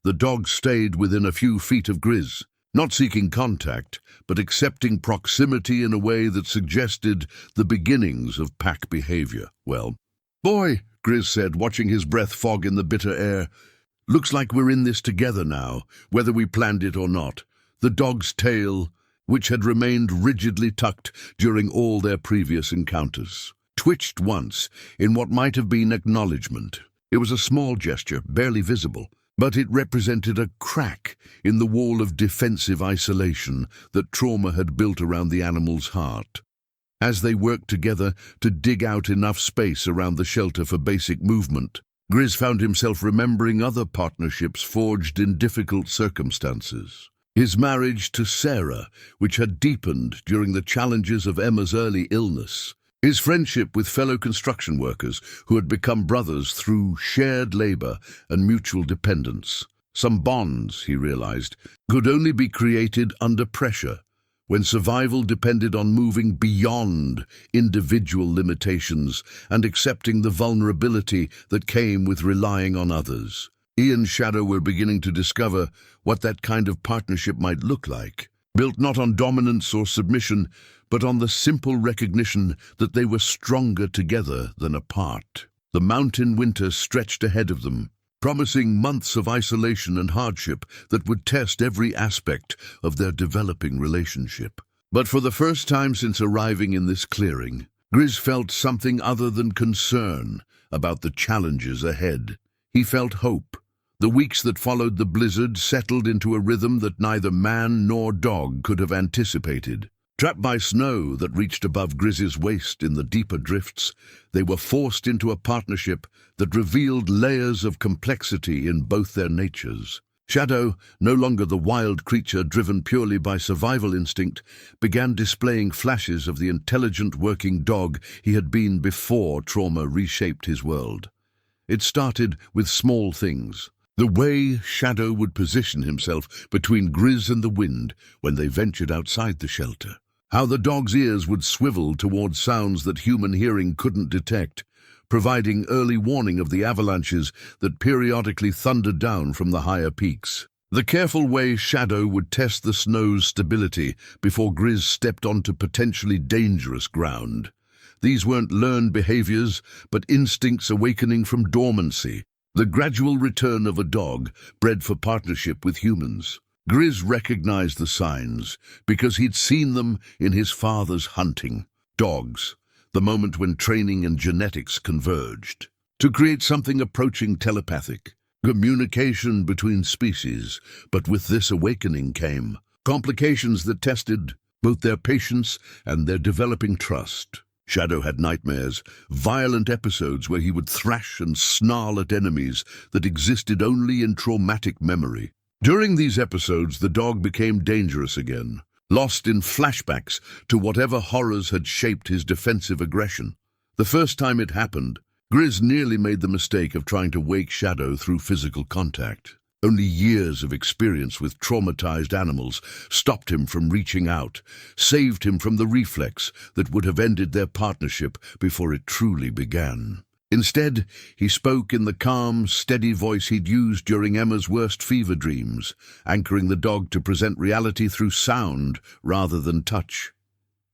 the dog stayed within a few feet of Grizz, not seeking contact, but accepting proximity in a way that suggested the beginnings of pack behavior. "Well, boy," Grizz said, watching his breath fog in the bitter air, "looks like we're in this together now, whether we planned it or not." The dog's tail, which had remained rigidly tucked during all their previous encounters, twitched once in what might have been acknowledgement. It was a small gesture, barely visible, but it represented a crack in the wall of defensive isolation that trauma had built around the animal's heart. As they worked together to dig out enough space around the shelter for basic movement, Grizz found himself remembering other partnerships forged in difficult circumstances. His marriage to Sarah, which had deepened during the challenges of Emma's early illness. His friendship with fellow construction workers who had become brothers through shared labor and mutual dependence. Some bonds, he realized, could only be created under pressure, when survival depended on moving beyond individual limitations and accepting the vulnerability that came with relying on others. He and Shadow were beginning to discover what that kind of partnership might look like, built not on dominance or submission, but on the simple recognition that they were stronger together than apart. The mountain winter stretched ahead of them, promising months of isolation and hardship that would test every aspect of their developing relationship. But for the first time since arriving in this clearing, Grizz felt something other than concern about the challenges ahead. He felt hope. The weeks that followed the blizzard settled into a rhythm that neither man nor dog could have anticipated. Trapped by snow that reached above Grizz's waist in the deeper drifts, they were forced into a partnership that revealed layers of complexity in both their natures. Shadow, no longer the wild creature driven purely by survival instinct, began displaying flashes of the intelligent working dog he had been before trauma reshaped his world. It started with small things. The way Shadow would position himself between Grizz and the wind when they ventured outside the shelter. How the dog's ears would swivel towards sounds that human hearing couldn't detect, providing early warning of the avalanches that periodically thundered down from the higher peaks. The careful way Shadow would test the snow's stability before Grizz stepped onto potentially dangerous ground. These weren't learned behaviors, but instincts awakening from dormancy, the gradual return of a dog bred for partnership with humans. Grizz recognized the signs because he'd seen them in his father's hunting. Dogs, the moment when training and genetics converged to create something approaching telepathic, communication between species. But with this awakening came complications that tested both their patience and their developing trust. Shadow had nightmares, violent episodes where he would thrash and snarl at enemies that existed only in traumatic memory. During these episodes, the dog became dangerous again, lost in flashbacks to whatever horrors had shaped his defensive aggression. The first time it happened, Grizz nearly made the mistake of trying to wake Shadow through physical contact. Only years of experience with traumatized animals stopped him from reaching out, saved him from the reflex that would have ended their partnership before it truly began. Instead, he spoke in the calm, steady voice he'd used during Emma's worst fever dreams, anchoring the dog to present reality through sound rather than touch.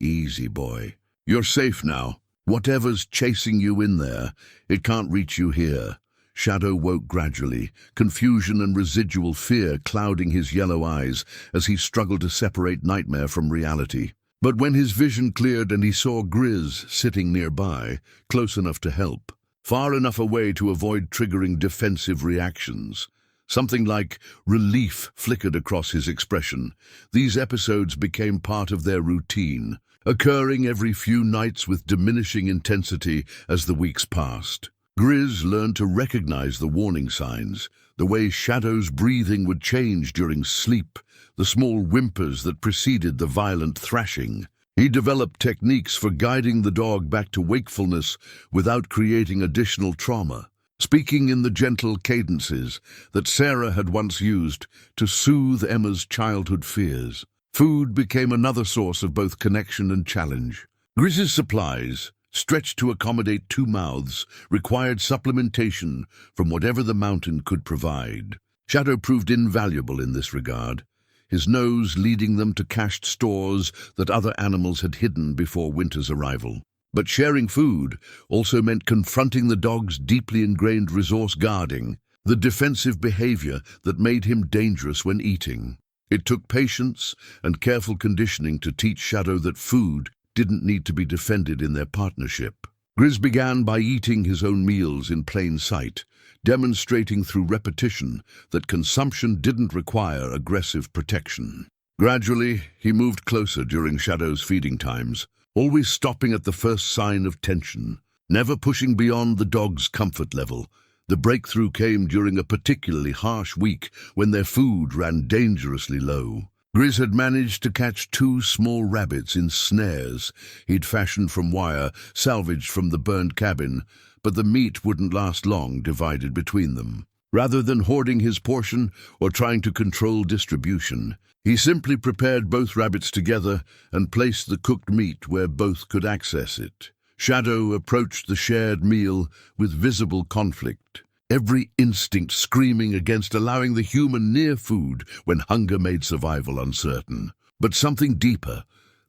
"Easy, boy. You're safe now. Whatever's chasing you in there, it can't reach you here." Shadow woke gradually, confusion and residual fear clouding his yellow eyes as he struggled to separate nightmare from reality. But when his vision cleared and he saw Grizz sitting nearby, close enough to help, far enough away to avoid triggering defensive reactions, something like relief flickered across his expression. These episodes became part of their routine, occurring every few nights with diminishing intensity as the weeks passed. Grizz learned to recognize the warning signs, the way Shadow's breathing would change during sleep, the small whimpers that preceded the violent thrashing. He developed techniques for guiding the dog back to wakefulness without creating additional trauma, speaking in the gentle cadences that Sarah had once used to soothe Emma's childhood fears. Food became another source of both connection and challenge. Grizz's supplies, stretched to accommodate 2 mouths, required supplementation from whatever the mountain could provide. Shadow proved invaluable in this regard, his nose leading them to cached stores that other animals had hidden before winter's arrival. But sharing food also meant confronting the dog's deeply ingrained resource guarding, the defensive behavior that made him dangerous when eating. It took patience and careful conditioning to teach Shadow that food didn't need to be defended in their partnership. Grizz began by eating his own meals in plain sight, demonstrating through repetition that consumption didn't require aggressive protection. Gradually, he moved closer during Shadow's feeding times, always stopping at the first sign of tension, never pushing beyond the dog's comfort level. The breakthrough came during a particularly harsh week when their food ran dangerously low. Grizz had managed to catch 2 small rabbits in snares he'd fashioned from wire salvaged from the burned cabin, but the meat wouldn't last long divided between them. Rather than hoarding his portion or trying to control distribution, he simply prepared both rabbits together and placed the cooked meat where both could access it. Shadow approached the shared meal with visible conflict, every instinct screaming against allowing the human near food when hunger made survival uncertain. But something deeper,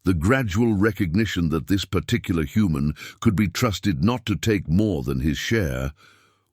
the gradual recognition that this particular human could be trusted not to take more than his share,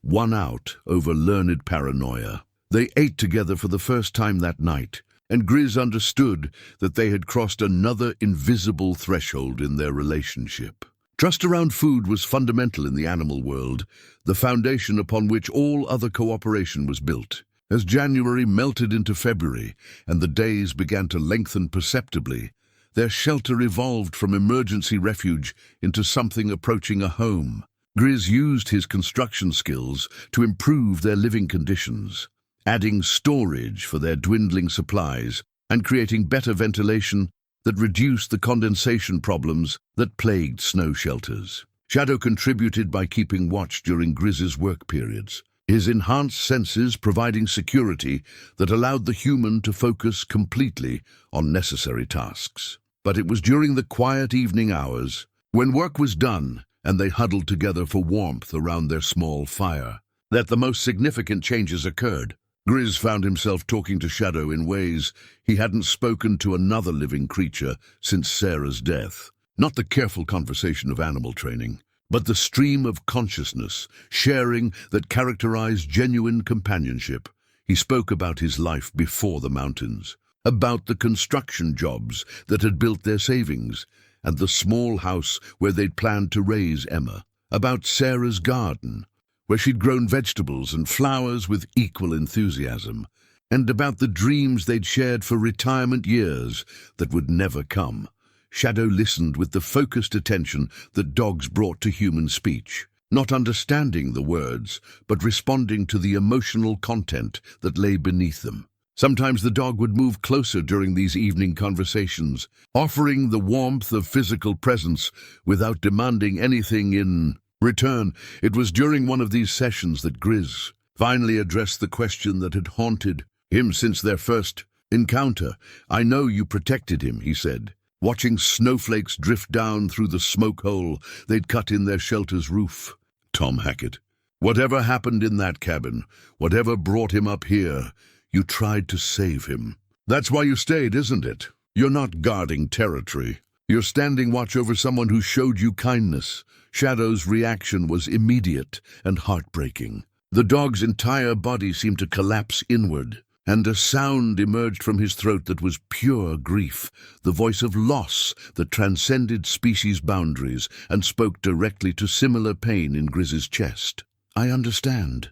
won out over learned paranoia. They ate together for the first time that night, and Grizz understood that they had crossed another invisible threshold in their relationship. Trust around food was fundamental in the animal world, the foundation upon which all other cooperation was built. As January melted into February and the days began to lengthen perceptibly, their shelter evolved from emergency refuge into something approaching a home. Grizz used his construction skills to improve their living conditions, adding storage for their dwindling supplies and creating better ventilation that reduced the condensation problems that plagued snow shelters. Shadow contributed by keeping watch during Grizz's work periods, his enhanced senses providing security that allowed the human to focus completely on necessary tasks. But it was during the quiet evening hours, when work was done and they huddled together for warmth around their small fire, that the most significant changes occurred. Grizz found himself talking to Shadow in ways he hadn't spoken to another living creature since Sarah's death. Not the careful conversation of animal training, but the stream of consciousness, sharing that characterized genuine companionship. He spoke about his life before the mountains, about the construction jobs that had built their savings, and the small house where they'd planned to raise Emma, about Sarah's garden, where she'd grown vegetables and flowers with equal enthusiasm, and about the dreams they'd shared for retirement years that would never come. Shadow listened with the focused attention that dogs brought to human speech, not understanding the words, but responding to the emotional content that lay beneath them. Sometimes the dog would move closer during these evening conversations, offering the warmth of physical presence without demanding anything in return. It was during one of these sessions that Grizz finally addressed the question that had haunted him since their first encounter. "I know you protected him," he said, watching snowflakes drift down through the smoke hole they'd cut in their shelter's roof. "Tom Hackett, whatever happened in that cabin, whatever brought him up here, you tried to save him. That's why you stayed, isn't it? You're not guarding territory. You're standing watch over someone who showed you kindness." Shadow's reaction was immediate and heartbreaking. The dog's entire body seemed to collapse inward, and a sound emerged from his throat that was pure grief, the voice of loss that transcended species boundaries and spoke directly to similar pain in Grizz's chest. "I understand,"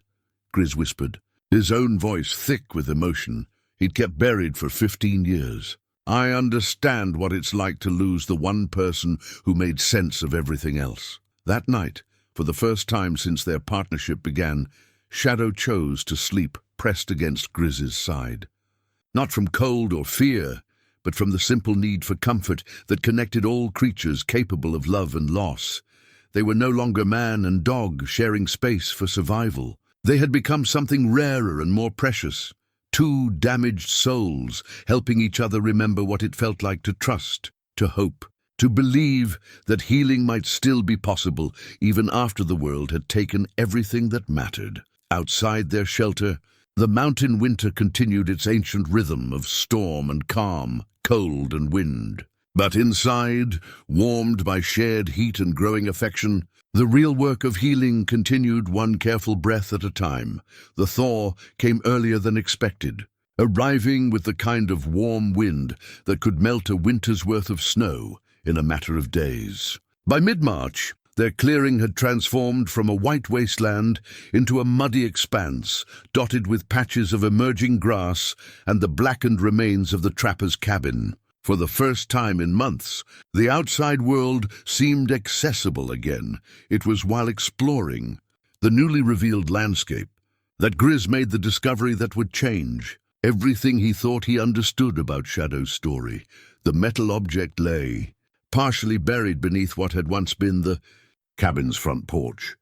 Grizz whispered, his own voice thick with emotion he'd kept buried for 15 years. "I understand what it's like to lose the one person who made sense of everything else." That night, for the first time since their partnership began, Shadow chose to sleep pressed against Grizz's side. Not from cold or fear, but from the simple need for comfort that connected all creatures capable of love and loss. They were no longer man and dog sharing space for survival. They had become something rarer and more precious. Two damaged souls helping each other remember what it felt like to trust, to hope, to believe that healing might still be possible even after the world had taken everything that mattered. Outside their shelter, the mountain winter continued its ancient rhythm of storm and calm, cold and wind. But inside, warmed by shared heat and growing affection, the real work of healing continued, one careful breath at a time. The thaw came earlier than expected, arriving with the kind of warm wind that could melt a winter's worth of snow in a matter of days. By mid-March, their clearing had transformed from a white wasteland into a muddy expanse, dotted with patches of emerging grass and the blackened remains of the trapper's cabin. For the first time in months, the outside world seemed accessible again. It was while exploring the newly revealed landscape that Grizz made the discovery that would change everything he thought he understood about Shadow's story. The metal object lay partially buried beneath what had once been the cabin's front porch,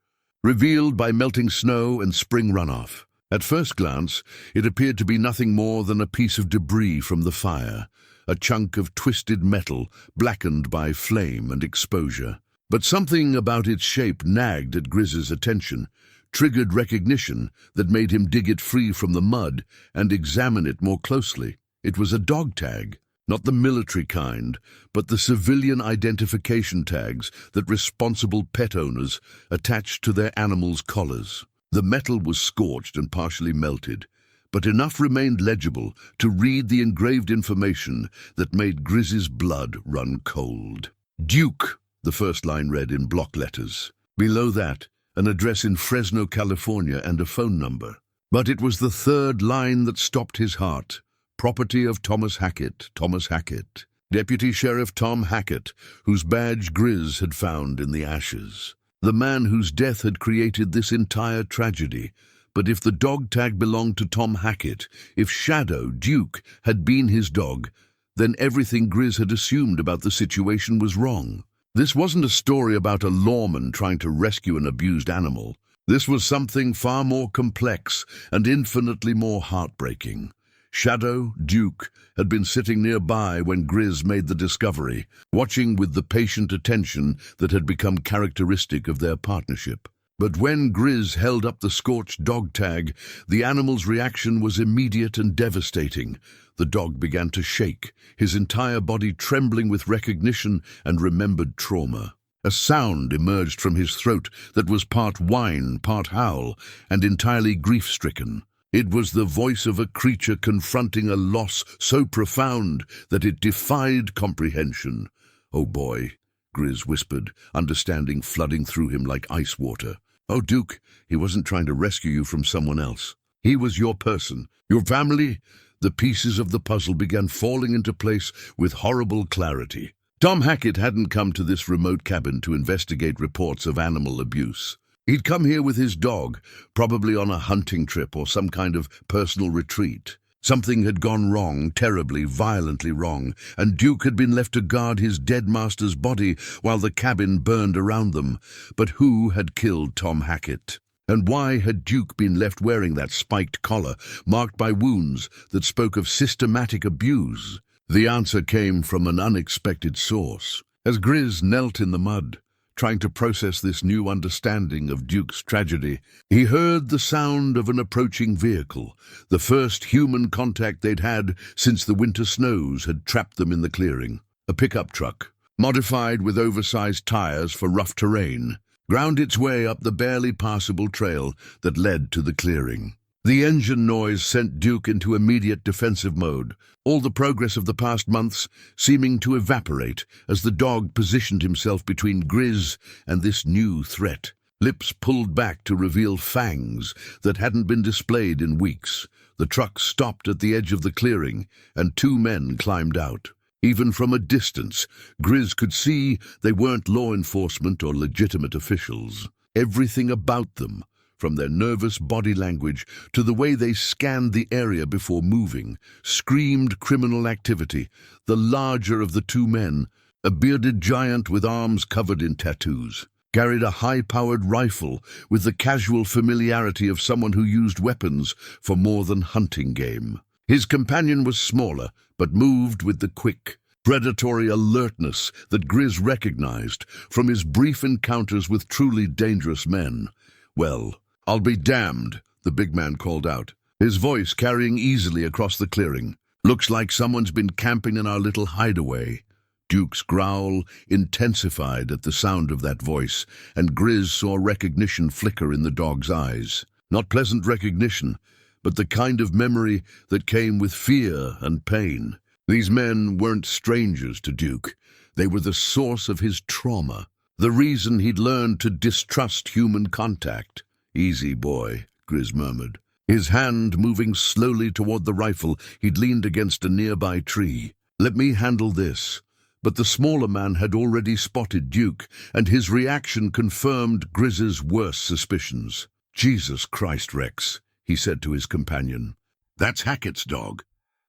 revealed by melting snow and spring runoff. At first glance, it appeared to be nothing more than a piece of debris from the fire, a chunk of twisted metal blackened by flame and exposure. But something about its shape nagged at Grizz's attention, triggered recognition that made him dig it free from the mud and examine it more closely. It was a dog tag. Not the military kind, but the civilian identification tags that responsible pet owners attached to their animals' collars. The metal was scorched and partially melted, but enough remained legible to read the engraved information that made Grizz's blood run cold. "Duke," the first line read in block letters. Below that, an address in Fresno, California, and a phone number. But it was the third line that stopped his heart. "Property of Thomas Hackett, Thomas Hackett." Deputy Sheriff Tom Hackett, whose badge Grizz had found in the ashes. The man whose death had created this entire tragedy. But if the dog tag belonged to Tom Hackett, if Shadow, Duke, had been his dog, then everything Grizz had assumed about the situation was wrong. This wasn't a story about a lawman trying to rescue an abused animal. This was something far more complex and infinitely more heartbreaking. Shadow, Duke, had been sitting nearby when Grizz made the discovery, watching with the patient attention that had become characteristic of their partnership. But when Grizz held up the scorched dog tag, the animal's reaction was immediate and devastating. The dog began to shake, his entire body trembling with recognition and remembered trauma. A sound emerged from his throat that was part whine, part howl, and entirely grief-stricken. It was the voice of a creature confronting a loss so profound that it defied comprehension. "Oh boy," Grizz whispered, understanding flooding through him like ice water. "Oh, Duke, he wasn't trying to rescue you from someone else. He was your person, your family." The pieces of the puzzle began falling into place with horrible clarity. Tom Hackett hadn't come to this remote cabin to investigate reports of animal abuse. He'd come here with his dog, probably on a hunting trip or some kind of personal retreat. Something had gone wrong, terribly, violently wrong, and Duke had been left to guard his dead master's body while the cabin burned around them. But who had killed Tom Hackett? And why had Duke been left wearing that spiked collar, marked by wounds that spoke of systematic abuse? The answer came from an unexpected source. As Grizz knelt in the mud, trying to process this new understanding of Duke's tragedy, he heard the sound of an approaching vehicle, the first human contact they'd had since the winter snows had trapped them in the clearing. A pickup truck, modified with oversized tires for rough terrain, ground its way up the barely passable trail that led to the clearing. The engine noise sent Duke into immediate defensive mode, all the progress of the past months seeming to evaporate as the dog positioned himself between Grizz and this new threat. Lips pulled back to reveal fangs that hadn't been displayed in weeks. The truck stopped at the edge of the clearing, and two men climbed out. Even from a distance, Grizz could see they weren't law enforcement or legitimate officials. Everything about them, from their nervous body language to the way they scanned the area before moving, screamed criminal activity. The larger of the two men, a bearded giant with arms covered in tattoos, carried a high-powered rifle with the casual familiarity of someone who used weapons for more than hunting game. His companion was smaller, but moved with the quick, predatory alertness that Grizz recognized from his brief encounters with truly dangerous men. "Well, I'll be damned," the big man called out, his voice carrying easily across the clearing. "Looks like someone's been camping in our little hideaway." Duke's growl intensified at the sound of that voice, and Grizz saw recognition flicker in the dog's eyes. Not pleasant recognition, but the kind of memory that came with fear and pain. These men weren't strangers to Duke. They were the source of his trauma, the reason he'd learned to distrust human contact. "Easy, boy," Grizz murmured, his hand moving slowly toward the rifle he'd leaned against a nearby tree. "Let me handle this." But the smaller man had already spotted Duke, and his reaction confirmed Grizz's worst suspicions. "Jesus Christ, Rex," he said to his companion. "That's Hackett's dog."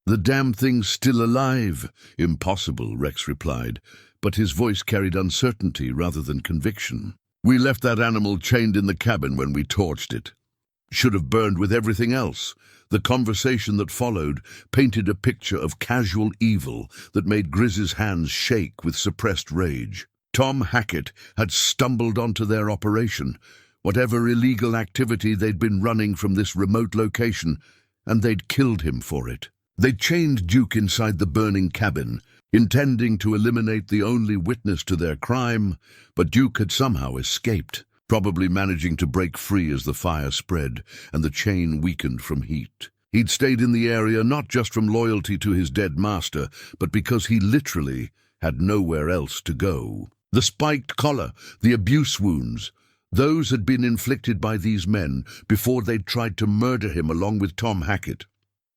"The damn thing's still alive." "Impossible," Rex replied, but his voice carried uncertainty rather than conviction. "We left that animal chained in the cabin when we torched it. Should have burned with everything else." The conversation that followed painted a picture of casual evil that made Grizz's hands shake with suppressed rage. Tom Hackett had stumbled onto their operation, whatever illegal activity they'd been running from this remote location, and they'd killed him for it. They'd chained Duke inside the burning cabin, intending to eliminate the only witness to their crime, but Duke had somehow escaped, probably managing to break free as the fire spread and the chain weakened from heat. He'd stayed in the area not just from loyalty to his dead master, but because he literally had nowhere else to go. The spiked collar, the abuse wounds, those had been inflicted by these men before they'd tried to murder him along with Tom Hackett.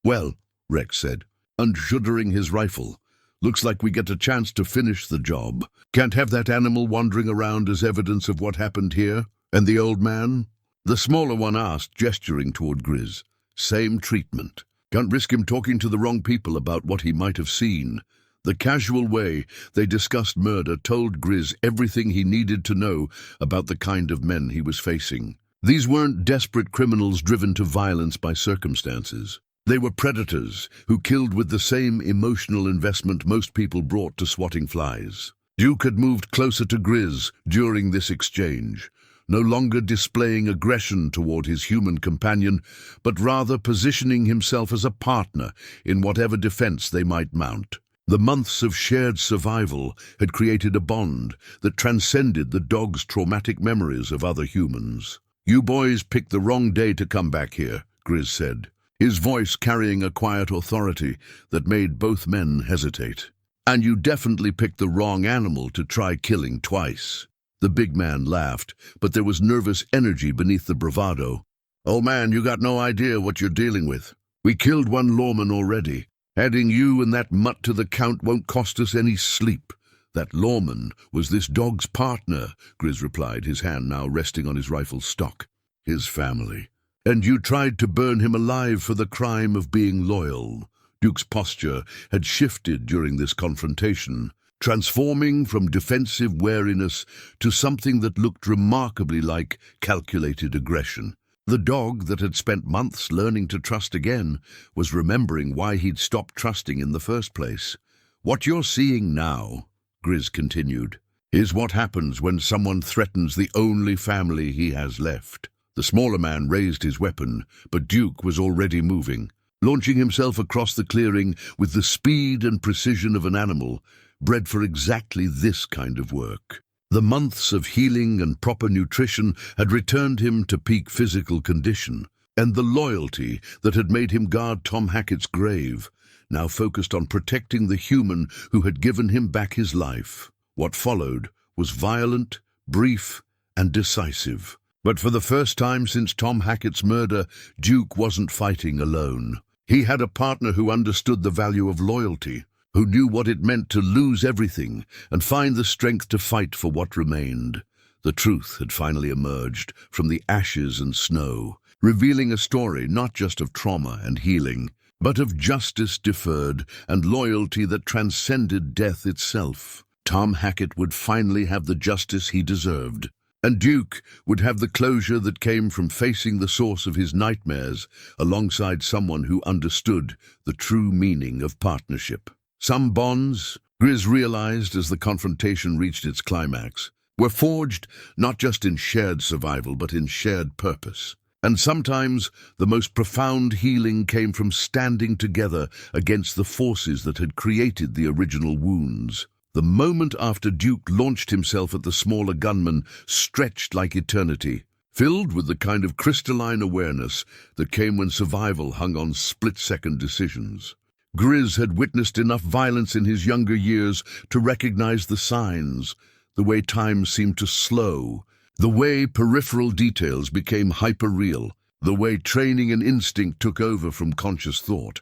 "Well," Rex said, unshuddering his rifle, "looks like we get a chance to finish the job. Can't have that animal wandering around as evidence of what happened here." "And the old man?" the smaller one asked, gesturing toward Grizz. "Same treatment. Can't risk him talking to the wrong people about what he might have seen." The casual way they discussed murder told Grizz everything he needed to know about the kind of men he was facing. These weren't desperate criminals driven to violence by circumstances. They were predators who killed with the same emotional investment most people brought to swatting flies. Duke had moved closer to Grizz during this exchange, no longer displaying aggression toward his human companion, but rather positioning himself as a partner in whatever defense they might mount. The months of shared survival had created a bond that transcended the dog's traumatic memories of other humans. "You boys picked the wrong day to come back here," Grizz said, his voice carrying a quiet authority that made both men hesitate. "And you definitely picked the wrong animal to try killing twice." The big man laughed, but there was nervous energy beneath the bravado. "Old man, you got no idea what you're dealing with. We killed one lawman already. Adding you and that mutt to the count won't cost us any sleep." "That lawman was this dog's partner," Grizz replied, his hand now resting on his rifle's stock. "His family. And you tried to burn him alive for the crime of being loyal." Duke's posture had shifted during this confrontation, transforming from defensive wariness to something that looked remarkably like calculated aggression. The dog that had spent months learning to trust again was remembering why he'd stopped trusting in the first place. "What you're seeing now," Grizz continued, "is what happens when someone threatens the only family he has left." The smaller man raised his weapon, but Duke was already moving, launching himself across the clearing with the speed and precision of an animal bred for exactly this kind of work. The months of healing and proper nutrition had returned him to peak physical condition, and the loyalty that had made him guard Tom Hackett's grave now focused on protecting the human who had given him back his life. What followed was violent, brief, and decisive. But for the first time since Tom Hackett's murder, Duke wasn't fighting alone. He had a partner who understood the value of loyalty, who knew what it meant to lose everything and find the strength to fight for what remained. The truth had finally emerged from the ashes and snow, revealing a story not just of trauma and healing, but of justice deferred and loyalty that transcended death itself. Tom Hackett would finally have the justice he deserved, and Duke would have the closure that came from facing the source of his nightmares alongside someone who understood the true meaning of partnership. Some bonds, Grizz realized as the confrontation reached its climax, were forged not just in shared survival but in shared purpose. And sometimes the most profound healing came from standing together against the forces that had created the original wounds. The moment after Duke launched himself at the smaller gunman stretched like eternity, filled with the kind of crystalline awareness that came when survival hung on split-second decisions. Grizz had witnessed enough violence in his younger years to recognize the signs, the way time seemed to slow, the way peripheral details became hyper-real, the way training and instinct took over from conscious thought.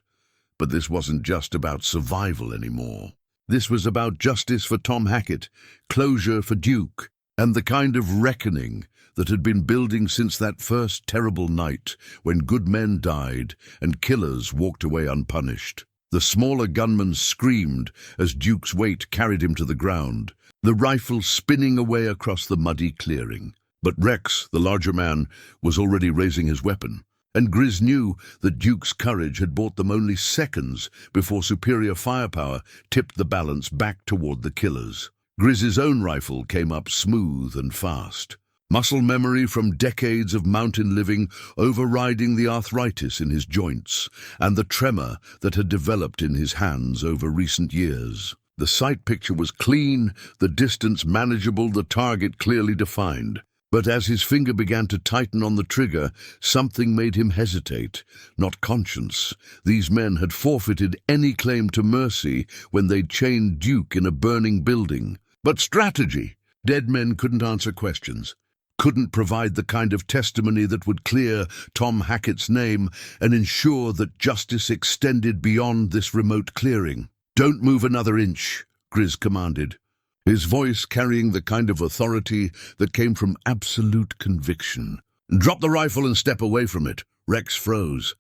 But this wasn't just about survival anymore. This was about justice for Tom Hackett, closure for Duke, and the kind of reckoning that had been building since that first terrible night when good men died and killers walked away unpunished. The smaller gunman screamed as Duke's weight carried him to the ground, the rifle spinning away across the muddy clearing. But Rex, the larger man, was already raising his weapon, and Grizz knew that Duke's courage had bought them only seconds before superior firepower tipped the balance back toward the killers. Grizz's own rifle came up smooth and fast, muscle memory from decades of mountain living overriding the arthritis in his joints and the tremor that had developed in his hands over recent years. The sight picture was clean, the distance manageable, the target clearly defined. But as his finger began to tighten on the trigger, something made him hesitate. Not conscience. These men had forfeited any claim to mercy when they'd chained Duke in a burning building. But strategy. Dead men couldn't answer questions, couldn't provide the kind of testimony that would clear Tom Hackett's name and ensure that justice extended beyond this remote clearing. "Don't move another inch," Grizz commanded, his voice carrying the kind of authority that came from absolute conviction. "Drop the rifle and step away from it." Rex froze,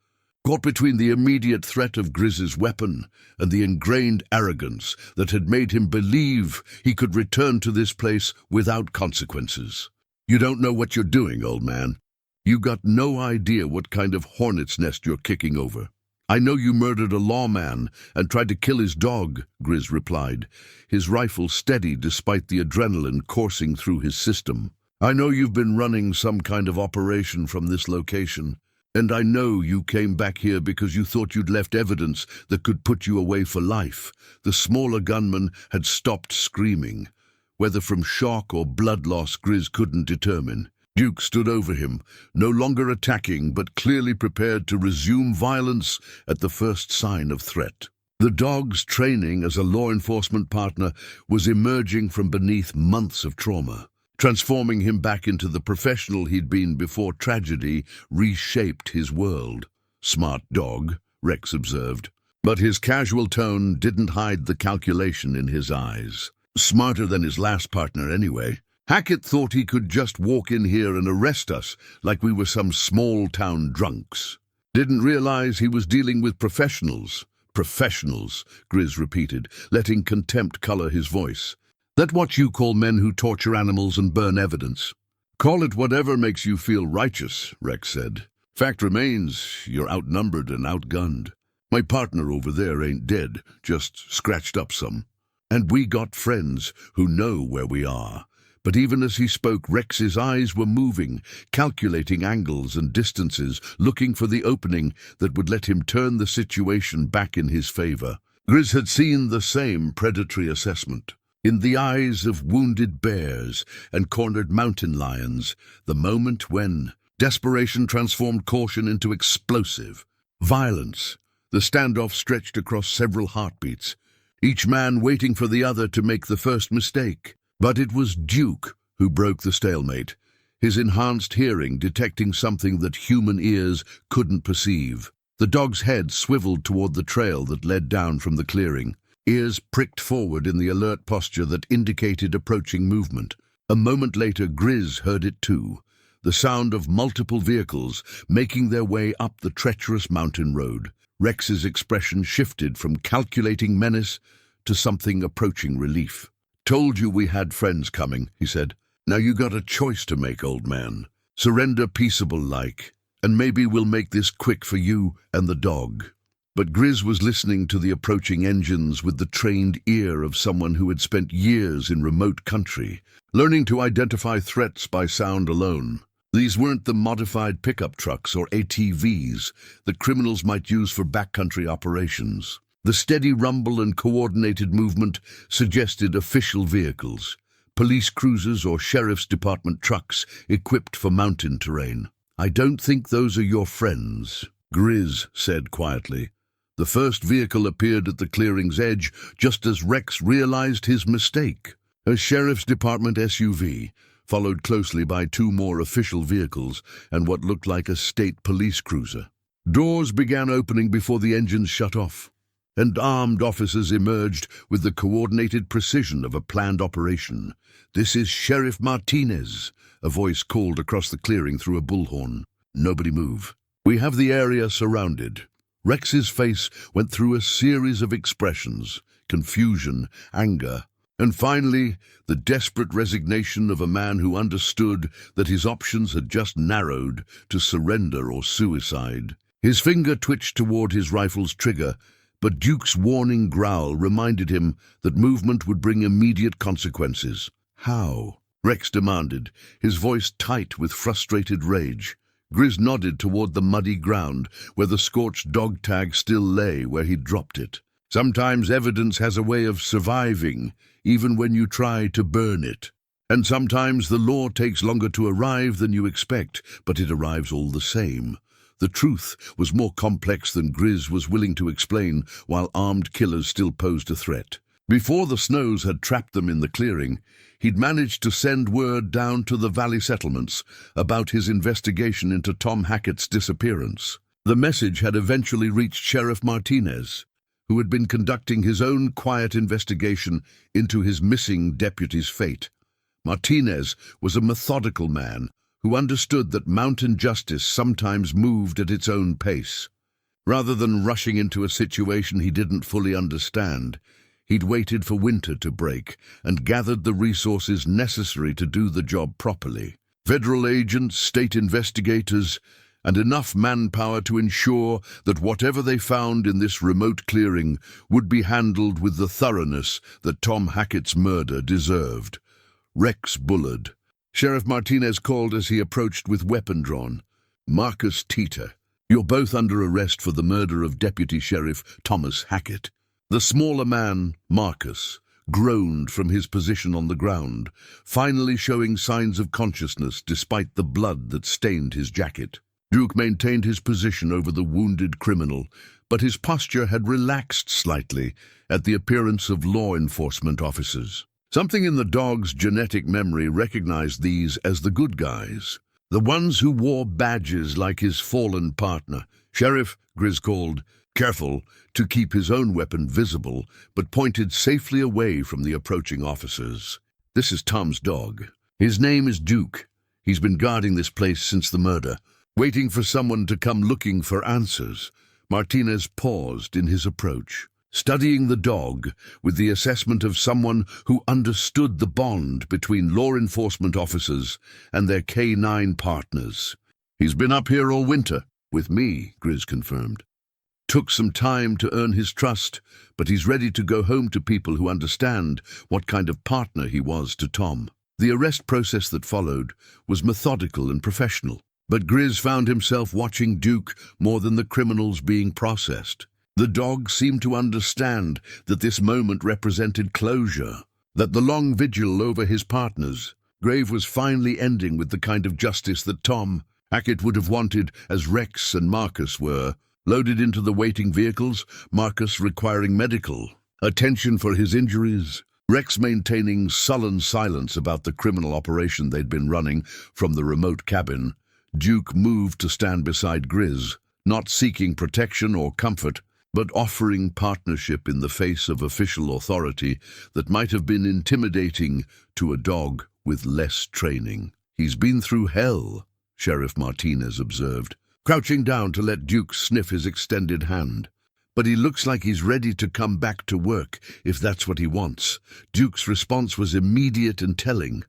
caught between the immediate threat of Grizz's weapon and the ingrained arrogance that had made him believe he could return to this place without consequences. "You don't know what you're doing, old man. You got no idea what kind of hornet's nest you're kicking over." "I know you murdered a lawman and tried to kill his dog," Grizz replied, his rifle steady despite the adrenaline coursing through his system. I know you've been running some kind of operation from this location, and I know you came back here because you thought you'd left evidence that could put you away for life. The smaller gunman had stopped screaming. Whether from shock or blood loss, Grizz couldn't determine. Duke stood over him, no longer attacking, but clearly prepared to resume violence at the first sign of threat. The dog's training as a law enforcement partner was emerging from beneath months of trauma, transforming him back into the professional he'd been before tragedy reshaped his world. Smart dog, Rex observed, but his casual tone didn't hide the calculation in his eyes. Smarter than his last partner anyway. Hackett thought he could just walk in here and arrest us like we were some small-town drunks. Didn't realize he was dealing with professionals. Professionals, Grizz repeated, letting contempt color his voice. That what you call men who torture animals and burn evidence? Call it whatever makes you feel righteous, Rex said. Fact remains, you're outnumbered and outgunned. My partner over there ain't dead, just scratched up some. And we got friends who know where we are. But even as he spoke, Rex's eyes were moving, calculating angles and distances, looking for the opening that would let him turn the situation back in his favor. Grizz had seen the same predatory assessment. In the eyes of wounded bears and cornered mountain lions, the moment when desperation transformed caution into explosive violence. The standoff stretched across several heartbeats, each man waiting for the other to make the first mistake. But it was Duke who broke the stalemate, his enhanced hearing detecting something that human ears couldn't perceive. The dog's head swiveled toward the trail that led down from the clearing, ears pricked forward in the alert posture that indicated approaching movement. A moment later, Grizz heard it too, the sound of multiple vehicles making their way up the treacherous mountain road. Rex's expression shifted from calculating menace to something approaching relief. Told you we had friends coming, he said. Now you got a choice to make, old man. Surrender peaceable-like, and maybe we'll make this quick for you and the dog. But Grizz was listening to the approaching engines with the trained ear of someone who had spent years in remote country, learning to identify threats by sound alone. These weren't the modified pickup trucks or ATVs that criminals might use for backcountry operations. The steady rumble and coordinated movement suggested official vehicles, police cruisers or sheriff's department trucks equipped for mountain terrain. I don't think those are your friends, Grizz said quietly. The first vehicle appeared at the clearing's edge just as Rex realized his mistake. A sheriff's department SUV, followed closely by two more official vehicles and what looked like a state police cruiser. Doors began opening before the engines shut off, and armed officers emerged with the coordinated precision of a planned operation. This is Sheriff Martinez, a voice called across the clearing through a bullhorn. Nobody move. We have the area surrounded. Rex's face went through a series of expressions, confusion, anger, and finally, the desperate resignation of a man who understood that his options had just narrowed to surrender or suicide. His finger twitched toward his rifle's trigger, but Duke's warning growl reminded him that movement would bring immediate consequences. How? Rex demanded, his voice tight with frustrated rage. Grizz nodded toward the muddy ground, where the scorched dog tag still lay where he'd dropped it. Sometimes evidence has a way of surviving, even when you try to burn it. And sometimes the law takes longer to arrive than you expect, but it arrives all the same. The truth was more complex than Grizz was willing to explain, while armed killers still posed a threat. Before the snows had trapped them in the clearing, he'd managed to send word down to the valley settlements about his investigation into Tom Hackett's disappearance. The message had eventually reached Sheriff Martinez, who had been conducting his own quiet investigation into his missing deputy's fate. Martinez was a methodical man who understood that mountain justice sometimes moved at its own pace. Rather than rushing into a situation he didn't fully understand, he'd waited for winter to break and gathered the resources necessary to do the job properly. Federal agents, state investigators, and enough manpower to ensure that whatever they found in this remote clearing would be handled with the thoroughness that Tom Hackett's murder deserved. Rex Bullard, Sheriff Martinez called as he approached with weapon drawn. "Marcus Teeter, you're both under arrest for the murder of Deputy Sheriff Thomas Hackett." The smaller man, Marcus, groaned from his position on the ground, finally showing signs of consciousness despite the blood that stained his jacket. Duke maintained his position over the wounded criminal, but his posture had relaxed slightly at the appearance of law enforcement officers. Something in the dog's genetic memory recognized these as the good guys, the ones who wore badges like his fallen partner. "Sheriff," Grizz called, careful to keep his own weapon visible, but pointed safely away from the approaching officers. "This is Tom's dog. His name is Duke. He's been guarding this place since the murder, waiting for someone to come looking for answers." Martinez paused in his approach, studying the dog with the assessment of someone who understood the bond between law enforcement officers and their canine partners. "He's been up here all winter, with me," Grizz confirmed. "Took some time to earn his trust, but he's ready to go home to people who understand what kind of partner he was to Tom." The arrest process that followed was methodical and professional, but Grizz found himself watching Duke more than the criminals being processed. The dog seemed to understand that this moment represented closure, that the long vigil over his partner's grave was finally ending with the kind of justice that Tom Hackett would have wanted, as Rex and Marcus were. Loaded into the waiting vehicles, Marcus requiring medical attention for his injuries, Rex maintaining sullen silence about the criminal operation they'd been running from the remote cabin. Duke moved to stand beside Grizz, not seeking protection or comfort, but offering partnership in the face of official authority that might have been intimidating to a dog with less training. "He's been through hell," Sheriff Martinez observed, crouching down to let Duke sniff his extended hand. "But he looks like he's ready to come back to work, if that's what he wants." Duke's response was immediate and telling.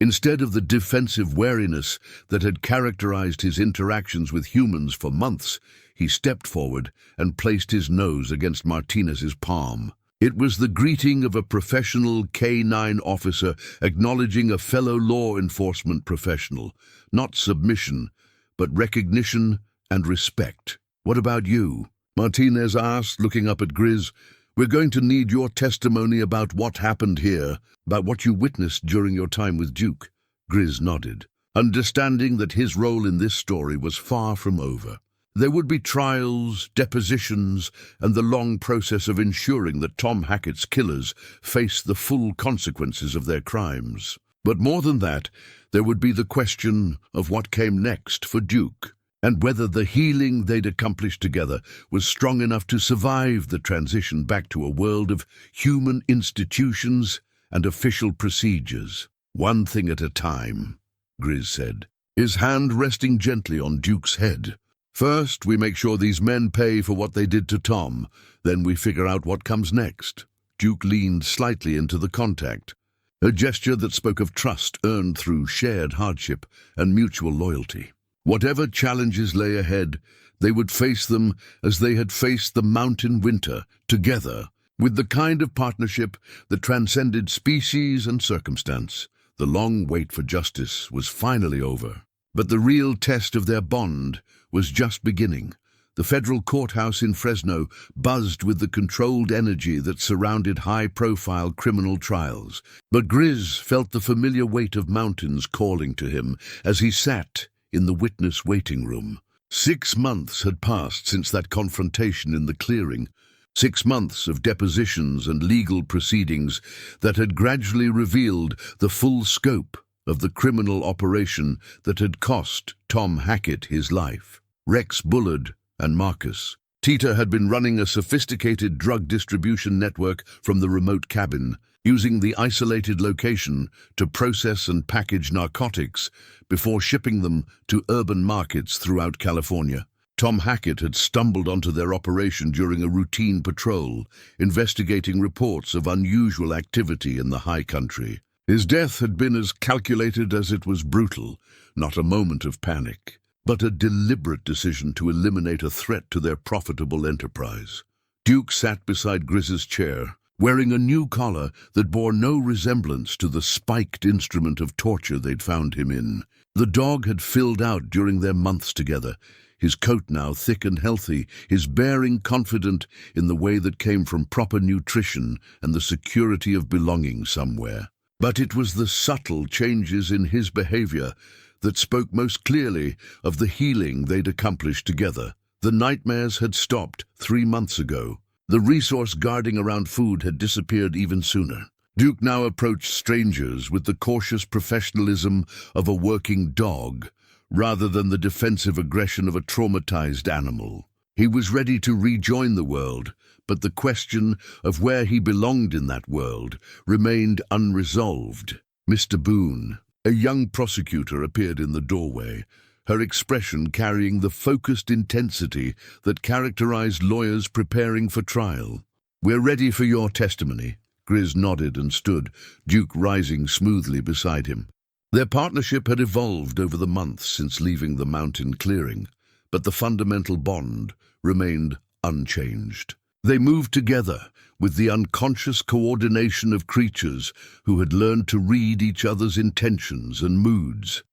Instead of the defensive wariness that had characterized his interactions with humans for months, he stepped forward and placed his nose against Martinez's palm. It was the greeting of a professional K-9 officer acknowledging a fellow law enforcement professional, not submission, but recognition and respect. "What about you?" Martinez asked, looking up at Grizz. "We're going to need your testimony about what happened here, about what you witnessed during your time with Duke." Grizz nodded, understanding that his role in this story was far from over. There would be trials, depositions, and the long process of ensuring that Tom Hackett's killers faced the full consequences of their crimes. But more than that, there would be the question of what came next for Duke, and whether the healing they'd accomplished together was strong enough to survive the transition back to a world of human institutions and official procedures. "One thing at a time," Grizz said, his hand resting gently on Duke's head. "First, we make sure these men pay for what they did to Tom. Then we figure out what comes next." Duke leaned slightly into the contact, a gesture that spoke of trust earned through shared hardship and mutual loyalty. Whatever challenges lay ahead, they would face them as they had faced the mountain winter, together, with the kind of partnership that transcended species and circumstance. The long wait for justice was finally over, but the real test of their bond was just beginning. The federal courthouse in Fresno buzzed with the controlled energy that surrounded high-profile criminal trials, but Grizz felt the familiar weight of mountains calling to him as he sat in the witness waiting room. 6 months had passed since that confrontation in the clearing, 6 months of depositions and legal proceedings that had gradually revealed the full scope of the criminal operation that had cost Tom Hackett his life. Rex Bullard and Marcus Teeter had been running a sophisticated drug distribution network from the remote cabin, using the isolated location to process and package narcotics before shipping them to urban markets throughout California. Tom Hackett had stumbled onto their operation during a routine patrol, investigating reports of unusual activity in the high country. His death had been as calculated as it was brutal, not a moment of panic, but a deliberate decision to eliminate a threat to their profitable enterprise. Duke sat beside Grizz's chair, wearing a new collar that bore no resemblance to the spiked instrument of torture they'd found him in. The dog had filled out during their months together, his coat now thick and healthy, his bearing confident in the way that came from proper nutrition and the security of belonging somewhere. But it was the subtle changes in his behavior that spoke most clearly of the healing they'd accomplished together. The nightmares had stopped 3 months ago. The resource guarding around food had disappeared even sooner. Duke now approached strangers with the cautious professionalism of a working dog, rather than the defensive aggression of a traumatized animal. He was ready to rejoin the world, but the question of where he belonged in that world remained unresolved. Mr. Boone, a young prosecutor, appeared in the doorway, her expression carrying the focused intensity that characterized lawyers preparing for trial. "We're ready for your testimony." Grizz nodded and stood, Duke rising smoothly beside him. Their partnership had evolved over the months since leaving the mountain clearing, but the fundamental bond remained unchanged. They moved together with the unconscious coordination of creatures who had learned to read each other's intentions and moods.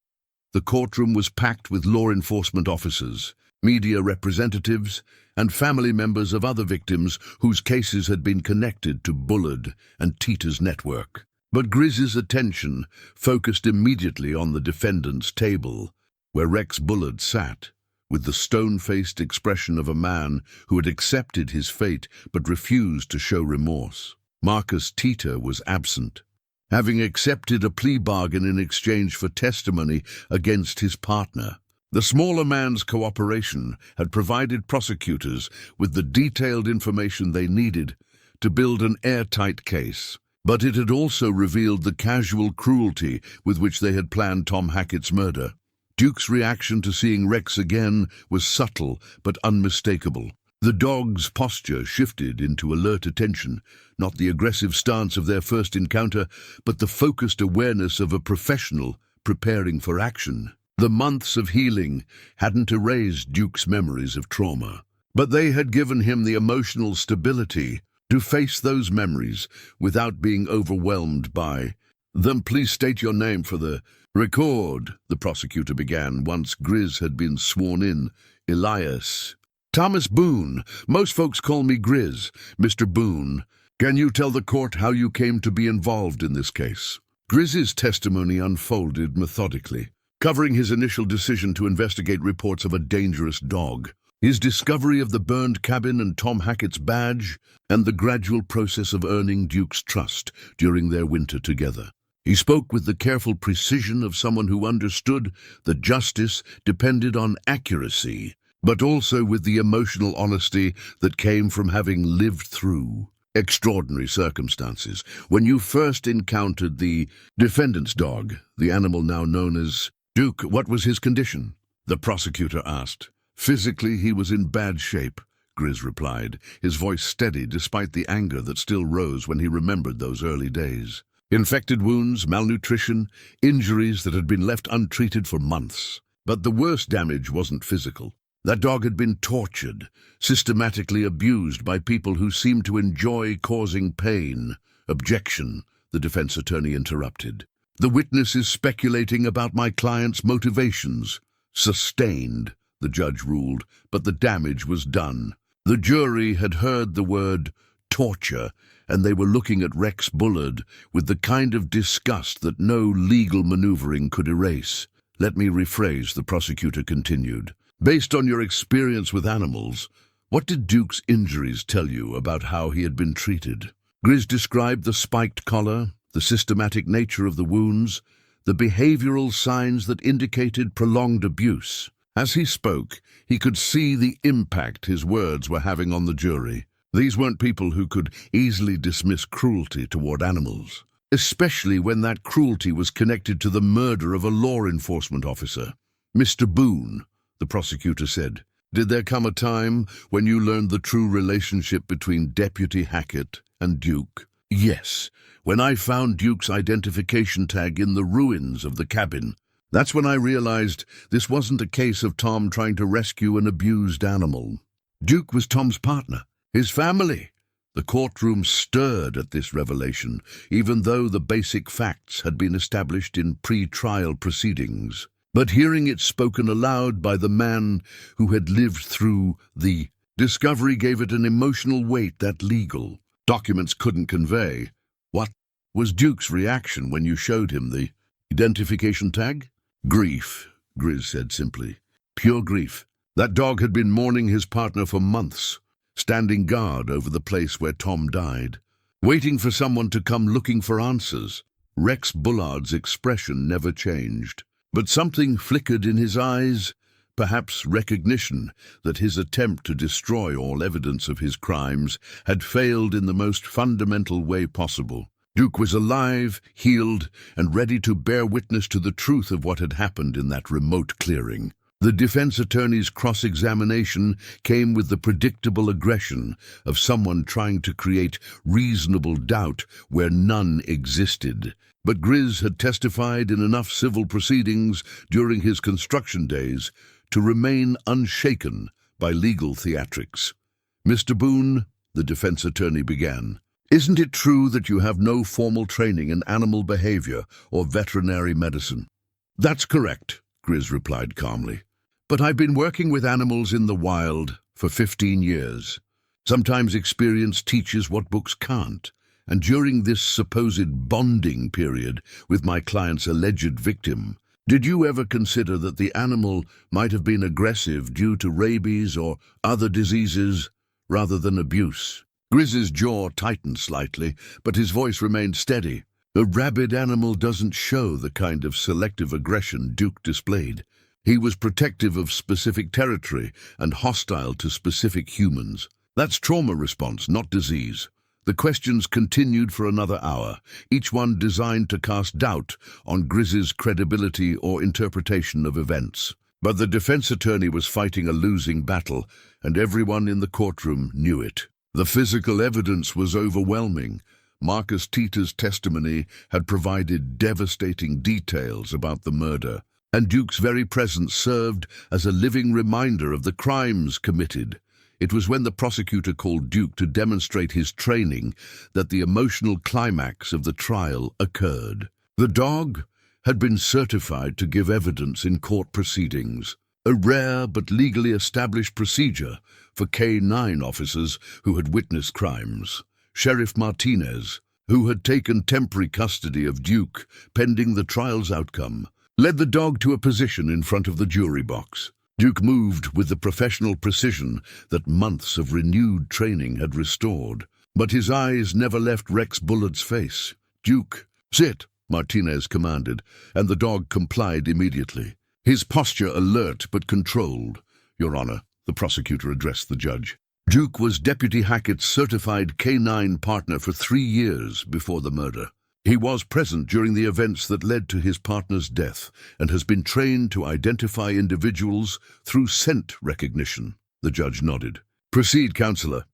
The courtroom was packed with law enforcement officers, media representatives, and family members of other victims whose cases had been connected to Bullard and Tita's network. But Grizz's attention focused immediately on the defendant's table, where Rex Bullard sat, with the stone-faced expression of a man who had accepted his fate but refused to show remorse. Marcus Tita was absent, having accepted a plea bargain in exchange for testimony against his partner. The smaller man's cooperation had provided prosecutors with the detailed information they needed to build an airtight case, but it had also revealed the casual cruelty with which they had planned Tom Hackett's murder. Duke's reaction to seeing Rex again was subtle but unmistakable. The dog's posture shifted into alert attention, not the aggressive stance of their first encounter, but the focused awareness of a professional preparing for action. The months of healing hadn't erased Duke's memories of trauma, but they had given him the emotional stability to face those memories without being overwhelmed by them. "Please state your name for the record," the prosecutor began once Grizz had been sworn in. "Elias." "Thomas Boone. Most folks call me Grizz." "Mr. Boone, can you tell the court how you came to be involved in this case?" Grizz's testimony unfolded methodically, covering his initial decision to investigate reports of a dangerous dog, his discovery of the burned cabin and Tom Hackett's badge, and the gradual process of earning Duke's trust during their winter together. He spoke with the careful precision of someone who understood that justice depended on accuracy, but also with the emotional honesty that came from having lived through extraordinary circumstances. "When you first encountered the defendant's dog, the animal now known as Duke, what was his condition?" the prosecutor asked. "Physically, he was in bad shape," Grizz replied, his voice steady despite the anger that still rose when he remembered those early days. Infected wounds, malnutrition, injuries that had been left untreated for months. But the worst damage wasn't physical. That dog had been tortured, systematically abused by people who seemed to enjoy causing pain. "Objection," the defense attorney interrupted. "The witness is speculating about my client's motivations." "Sustained," the judge ruled, but the damage was done. The jury had heard the word torture, and they were looking at Rex Bullard with the kind of disgust that no legal maneuvering could erase. "Let me rephrase," the prosecutor continued. "Based on your experience with animals, what did Duke's injuries tell you about how he had been treated?" Grizz described the spiked collar, the systematic nature of the wounds, the behavioral signs that indicated prolonged abuse. As he spoke, he could see the impact his words were having on the jury. These weren't people who could easily dismiss cruelty toward animals, especially when that cruelty was connected to the murder of a law enforcement officer. "Mr. Boone," the prosecutor said, "did there come a time when you learned the true relationship between Deputy Hackett and Duke?" "Yes, when I found Duke's identification tag in the ruins of the cabin. That's when I realized this wasn't a case of Tom trying to rescue an abused animal. Duke was Tom's partner, his family. The courtroom stirred at this revelation, even though the basic facts had been established in pre-trial proceedings. But hearing it spoken aloud by the man who had lived through the discovery gave it an emotional weight that legal documents couldn't convey. What was Duke's reaction when you showed him the identification tag? Grief, Grizz said simply. Pure grief. That dog had been mourning his partner for months, standing guard over the place where Tom died, waiting for someone to come looking for answers. Rex Bullard's expression never changed, but something flickered in his eyes, perhaps recognition that his attempt to destroy all evidence of his crimes had failed in the most fundamental way possible. Duke was alive, healed, and ready to bear witness to the truth of what had happened in that remote clearing. The defense attorney's cross-examination came with the predictable aggression of someone trying to create reasonable doubt where none existed. But Grizz had testified in enough civil proceedings during his construction days to remain unshaken by legal theatrics. Mr. Boone, the defense attorney began, isn't it true that you have no formal training in animal behavior or veterinary medicine? That's correct, Grizz replied calmly. But I've been working with animals in the wild for 15 years. Sometimes experience teaches what books can't, and during this supposed bonding period with my client's alleged victim, did you ever consider that the animal might have been aggressive due to rabies or other diseases rather than abuse? Grizz's jaw tightened slightly, but his voice remained steady. A rabid animal doesn't show the kind of selective aggression Duke displayed. He was protective of specific territory and hostile to specific humans. That's trauma response, not disease. The questions continued for another hour, each one designed to cast doubt on Grizz's credibility or interpretation of events. But the defense attorney was fighting a losing battle, and everyone in the courtroom knew it. The physical evidence was overwhelming. Marcus Tita's testimony had provided devastating details about the murder, and Duke's very presence served as a living reminder of the crimes committed. It was when the prosecutor called Duke to demonstrate his training that the emotional climax of the trial occurred. The dog had been certified to give evidence in court proceedings, a rare but legally established procedure for K-9 officers who had witnessed crimes. Sheriff Martinez, who had taken temporary custody of Duke pending the trial's outcome, led the dog to a position in front of the jury box. Duke moved with the professional precision that months of renewed training had restored, but his eyes never left Rex Bullard's face. "Duke, sit," Martinez commanded, and the dog complied immediately, his posture alert but controlled. "Your Honor," the prosecutor addressed the judge. Duke was Deputy Hackett's certified K-9 partner for 3 years before the murder. He was present during the events that led to his partner's death and has been trained to identify individuals through scent recognition. The judge nodded. "Proceed, Counselor."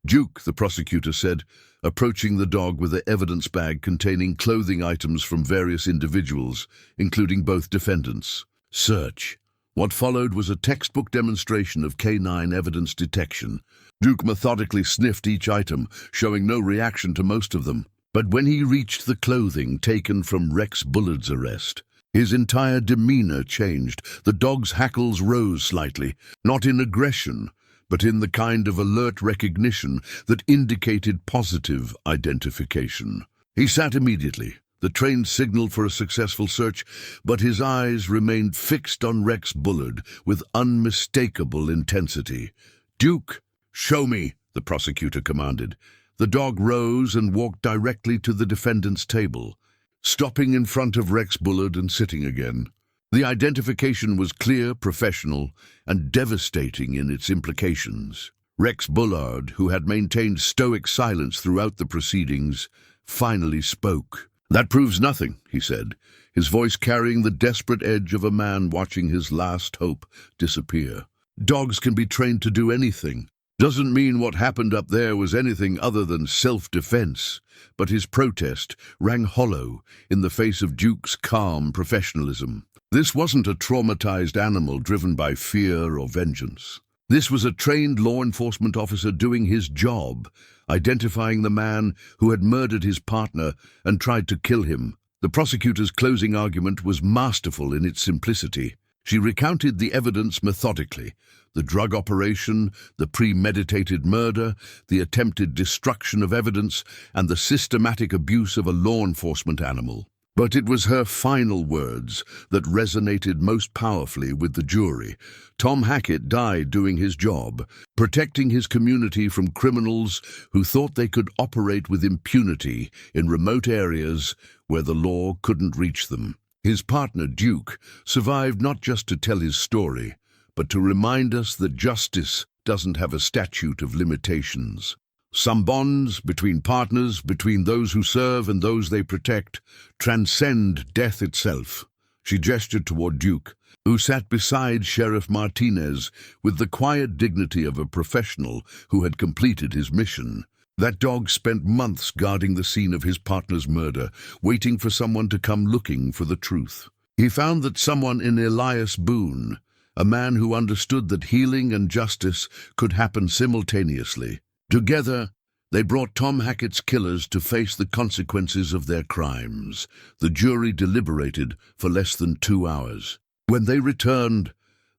"Duke," the prosecutor said, approaching the dog with an evidence bag containing clothing items from various individuals, including both defendants. "Search." What followed was a textbook demonstration of K-9 evidence detection. Duke methodically sniffed each item, showing no reaction to most of them. But when he reached the clothing taken from Rex Bullard's arrest, his entire demeanor changed. The dog's hackles rose slightly, not in aggression, but in the kind of alert recognition that indicated positive identification. He sat immediately. The train signaled for a successful search, but his eyes remained fixed on Rex Bullard with unmistakable intensity. "Duke, show me," the prosecutor commanded. The dog rose and walked directly to the defendant's table, stopping in front of Rex Bullard and sitting again. The identification was clear, professional, and devastating in its implications. Rex Bullard, who had maintained stoic silence throughout the proceedings, finally spoke. "That proves nothing," he said, his voice carrying the desperate edge of a man watching his last hope disappear. "Dogs can be trained to do anything. Doesn't mean what happened up there was anything other than self-defense." But his protest rang hollow in the face of Duke's calm professionalism. This wasn't a traumatized animal driven by fear or vengeance. This was a trained law enforcement officer doing his job, identifying the man who had murdered his partner and tried to kill him. The prosecutor's closing argument was masterful in its simplicity. She recounted the evidence methodically: the drug operation, the premeditated murder, the attempted destruction of evidence, and the systematic abuse of a law enforcement animal. But it was her final words that resonated most powerfully with the jury. Tom Hackett died doing his job, protecting his community from criminals who thought they could operate with impunity in remote areas where the law couldn't reach them. His partner, Duke, survived not just to tell his story, but to remind us that justice doesn't have a statute of limitations. Some bonds between partners, between those who serve and those they protect, transcend death itself. She gestured toward Duke, who sat beside Sheriff Martinez with the quiet dignity of a professional who had completed his mission. That dog spent months guarding the scene of his partner's murder, waiting for someone to come looking for the truth. He found that someone in Elias Boone, a man who understood that healing and justice could happen simultaneously. Together, they brought Tom Hackett's killers to face the consequences of their crimes. The jury deliberated for less than 2 hours. When they returned,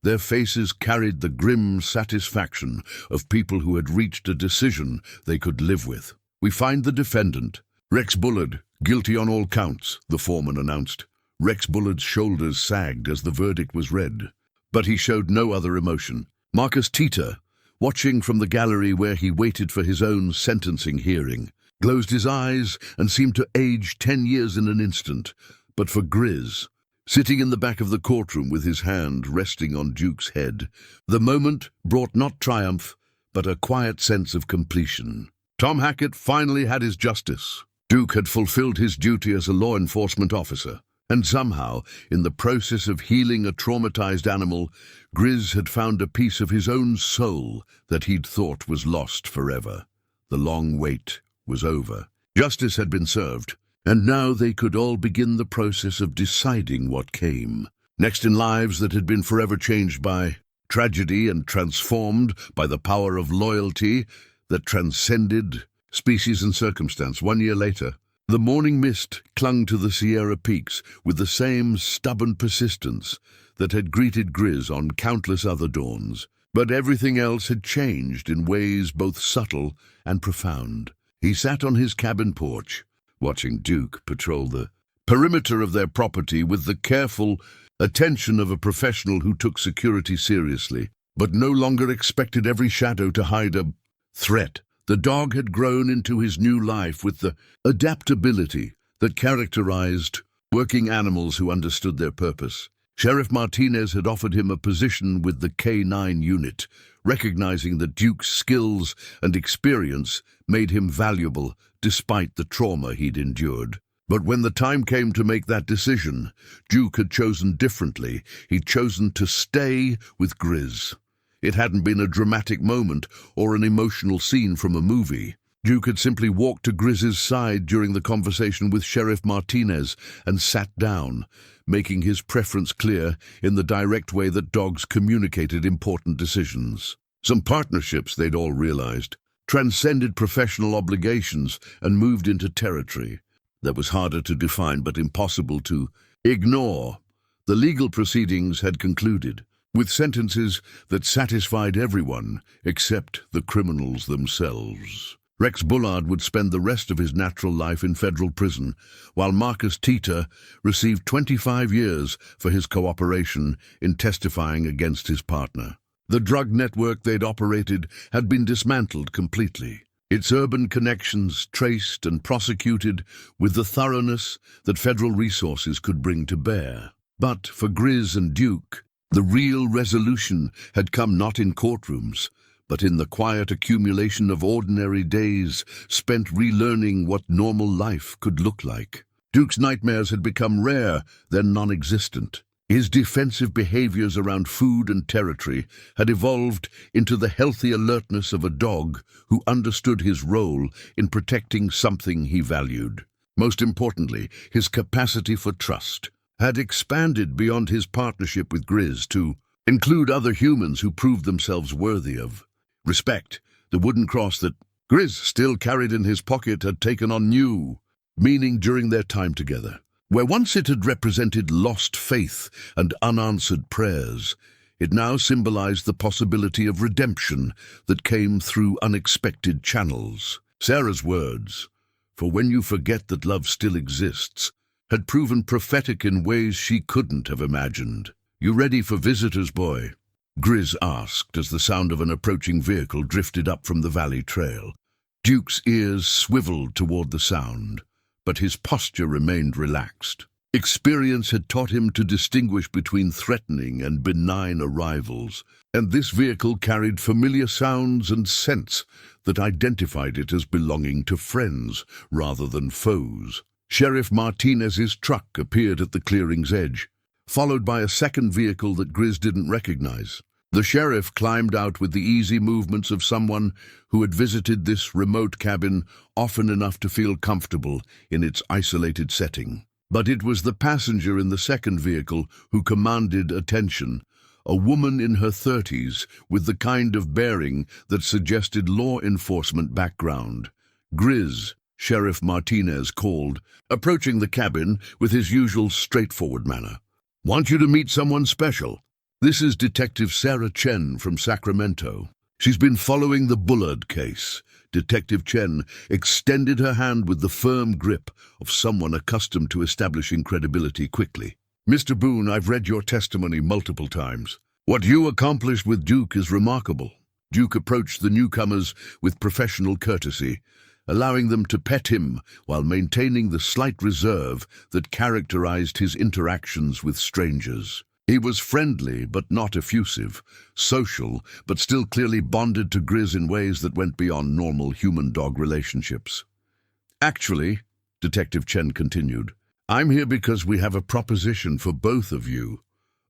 their faces carried the grim satisfaction of people who had reached a decision they could live with. "We find the defendant, Rex Bullard, guilty on all counts," the foreman announced. Rex Bullard's shoulders sagged as the verdict was read, but he showed no other emotion. Marcus Teeter, watching from the gallery where he waited for his own sentencing hearing, closed his eyes and seemed to age 10 years in an instant. But for Grizz, sitting in the back of the courtroom with his hand resting on Duke's head, the moment brought not triumph, but a quiet sense of completion. Tom Hackett finally had his justice. Duke had fulfilled his duty as a law enforcement officer, and somehow, in the process of healing a traumatized animal, Grizz had found a piece of his own soul that he'd thought was lost forever. The long wait was over. Justice had been served, and now they could all begin the process of deciding what came. Next in lives that had been forever changed by tragedy and transformed by the power of loyalty that transcended species and circumstance. 1 year later, the morning mist clung to the Sierra Peaks with the same stubborn persistence that had greeted Grizz on countless other dawns. But everything else had changed in ways both subtle and profound. He sat on his cabin porch, watching Duke patrol the perimeter of their property with the careful attention of a professional who took security seriously, but no longer expected every shadow to hide a threat. The dog had grown into his new life with the adaptability that characterized working animals who understood their purpose. Sheriff Martinez had offered him a position with the K9 unit, recognizing that Duke's skills and experience made him valuable despite the trauma he'd endured. But when the time came to make that decision, Duke had chosen differently. He'd chosen to stay with Grizz. It hadn't been a dramatic moment or an emotional scene from a movie. Duke had simply walked to Grizz's side during the conversation with Sheriff Martinez and sat down, making his preference clear in the direct way that dogs communicated important decisions. Some partnerships, they'd all realized, transcended professional obligations and moved into territory that was harder to define but impossible to ignore. The legal proceedings had concluded, with sentences that satisfied everyone except the criminals themselves. Rex Bullard would spend the rest of his natural life in federal prison, while Marcus Teeter received 25 years for his cooperation in testifying against his partner. The drug network they'd operated had been dismantled completely, its urban connections traced and prosecuted with the thoroughness that federal resources could bring to bear. But for Grizz and Duke, the real resolution had come not in courtrooms, but in the quiet accumulation of ordinary days spent relearning what normal life could look like. Duke's nightmares had become rare, then non-existent. His defensive behaviors around food and territory had evolved into the healthy alertness of a dog who understood his role in protecting something he valued. Most importantly, his capacity for trust had expanded beyond his partnership with Grizz to include other humans who proved themselves worthy of respect, the wooden cross that Grizz, still carried in his pocket, had taken on new meaning during their time together. Where once it had represented lost faith and unanswered prayers, it now symbolized the possibility of redemption that came through unexpected channels. Sarah's words, "For when you forget that love still exists," had proven prophetic in ways she couldn't have imagined. "You ready for visitors, boy?" Grizz asked as the sound of an approaching vehicle drifted up from the valley trail. Duke's ears swiveled toward the sound, but his posture remained relaxed. Experience had taught him to distinguish between threatening and benign arrivals, and this vehicle carried familiar sounds and scents that identified it as belonging to friends rather than foes. Sheriff Martinez's truck appeared at the clearing's edge, followed by a second vehicle that Grizz didn't recognize. The sheriff climbed out with the easy movements of someone who had visited this remote cabin often enough to feel comfortable in its isolated setting. But it was the passenger in the second vehicle who commanded attention, a woman in her 30s with the kind of bearing that suggested law enforcement background. "Grizz," Sheriff Martinez called, approaching the cabin with his usual straightforward manner. "Want you to meet someone special. This is Detective Sarah Chen from Sacramento. She's been following the Bullard case." Detective Chen extended her hand with the firm grip of someone accustomed to establishing credibility quickly. "Mr. Boone, I've read your testimony multiple times. What you accomplished with Duke is remarkable." Duke approached the newcomers with professional courtesy, allowing them to pet him while maintaining the slight reserve that characterized his interactions with strangers. He was friendly but not effusive, social but still clearly bonded to Grizz in ways that went beyond normal human-dog relationships. "Actually," Detective Chen continued, "I'm here because we have a proposition for both of you.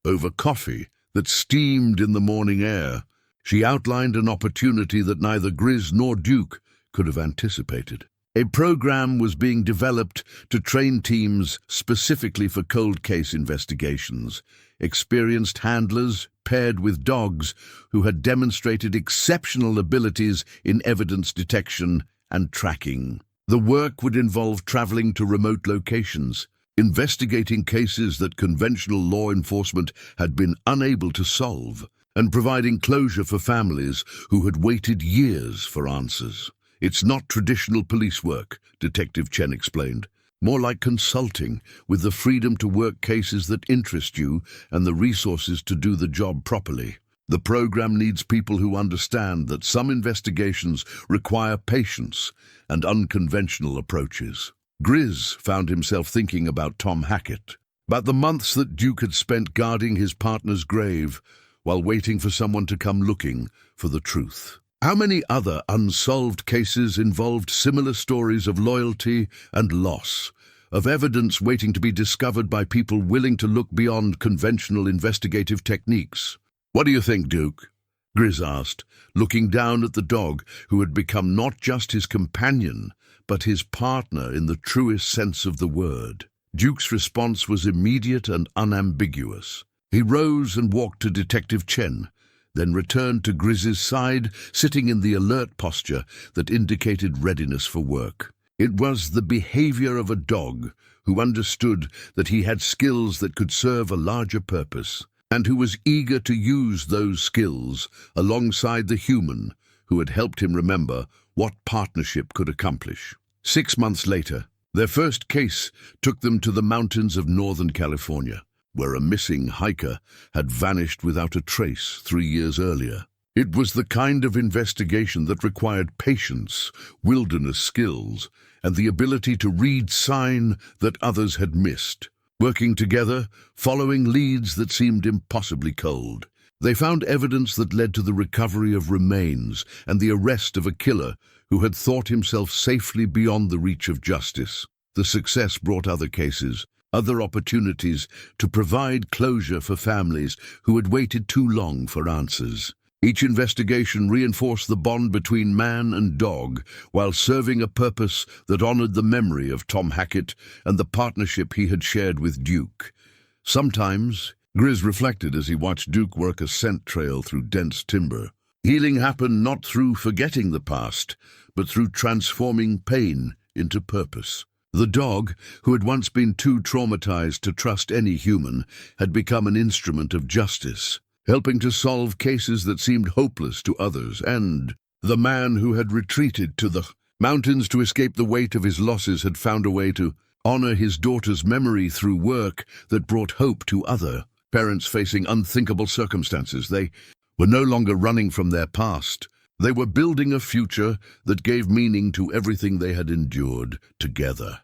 Over coffee that steamed in the morning air." She outlined an opportunity that neither Grizz nor Duke could have anticipated. A program was being developed to train teams specifically for cold case investigations, experienced handlers paired with dogs who had demonstrated exceptional abilities in evidence detection and tracking. The work would involve traveling to remote locations, investigating cases that conventional law enforcement had been unable to solve, and providing closure for families who had waited years for answers. "It's not traditional police work," Detective Chen explained. "More like consulting, with the freedom to work cases that interest you and the resources to do the job properly. The program needs people who understand that some investigations require patience and unconventional approaches." Grizz found himself thinking about Tom Hackett, about the months that Duke had spent guarding his partner's grave while waiting for someone to come looking for the truth. How many other unsolved cases involved similar stories of loyalty and loss, of evidence waiting to be discovered by people willing to look beyond conventional investigative techniques? "What do you think, Duke?" Grizz asked, looking down at the dog who had become not just his companion, but his partner in the truest sense of the word. Duke's response was immediate and unambiguous. He rose and walked to Detective Chen, then returned to Grizz's side, sitting in the alert posture that indicated readiness for work. It was the behavior of a dog who understood that he had skills that could serve a larger purpose, and who was eager to use those skills alongside the human who had helped him remember what partnership could accomplish. 6 months later, their first case took them to the mountains of Northern California, where a missing hiker had vanished without a trace 3 years earlier. It was the kind of investigation that required patience, wilderness skills, and the ability to read sign that others had missed. Working together, following leads that seemed impossibly cold, they found evidence that led to the recovery of remains and the arrest of a killer who had thought himself safely beyond the reach of justice. The success brought other cases, other opportunities to provide closure for families who had waited too long for answers. Each investigation reinforced the bond between man and dog while serving a purpose that honored the memory of Tom Hackett and the partnership he had shared with Duke. Sometimes, Grizz reflected as he watched Duke work a scent trail through dense timber, Healing happened not through forgetting the past, but through transforming pain into purpose. The dog, who had once been too traumatized to trust any human, had become an instrument of justice, helping to solve cases that seemed hopeless to others. And the man who had retreated to the mountains to escape the weight of his losses had found a way to honor his daughter's memory through work that brought hope to other parents facing unthinkable circumstances. They were no longer running from their past. They were building a future that gave meaning to everything they had endured together.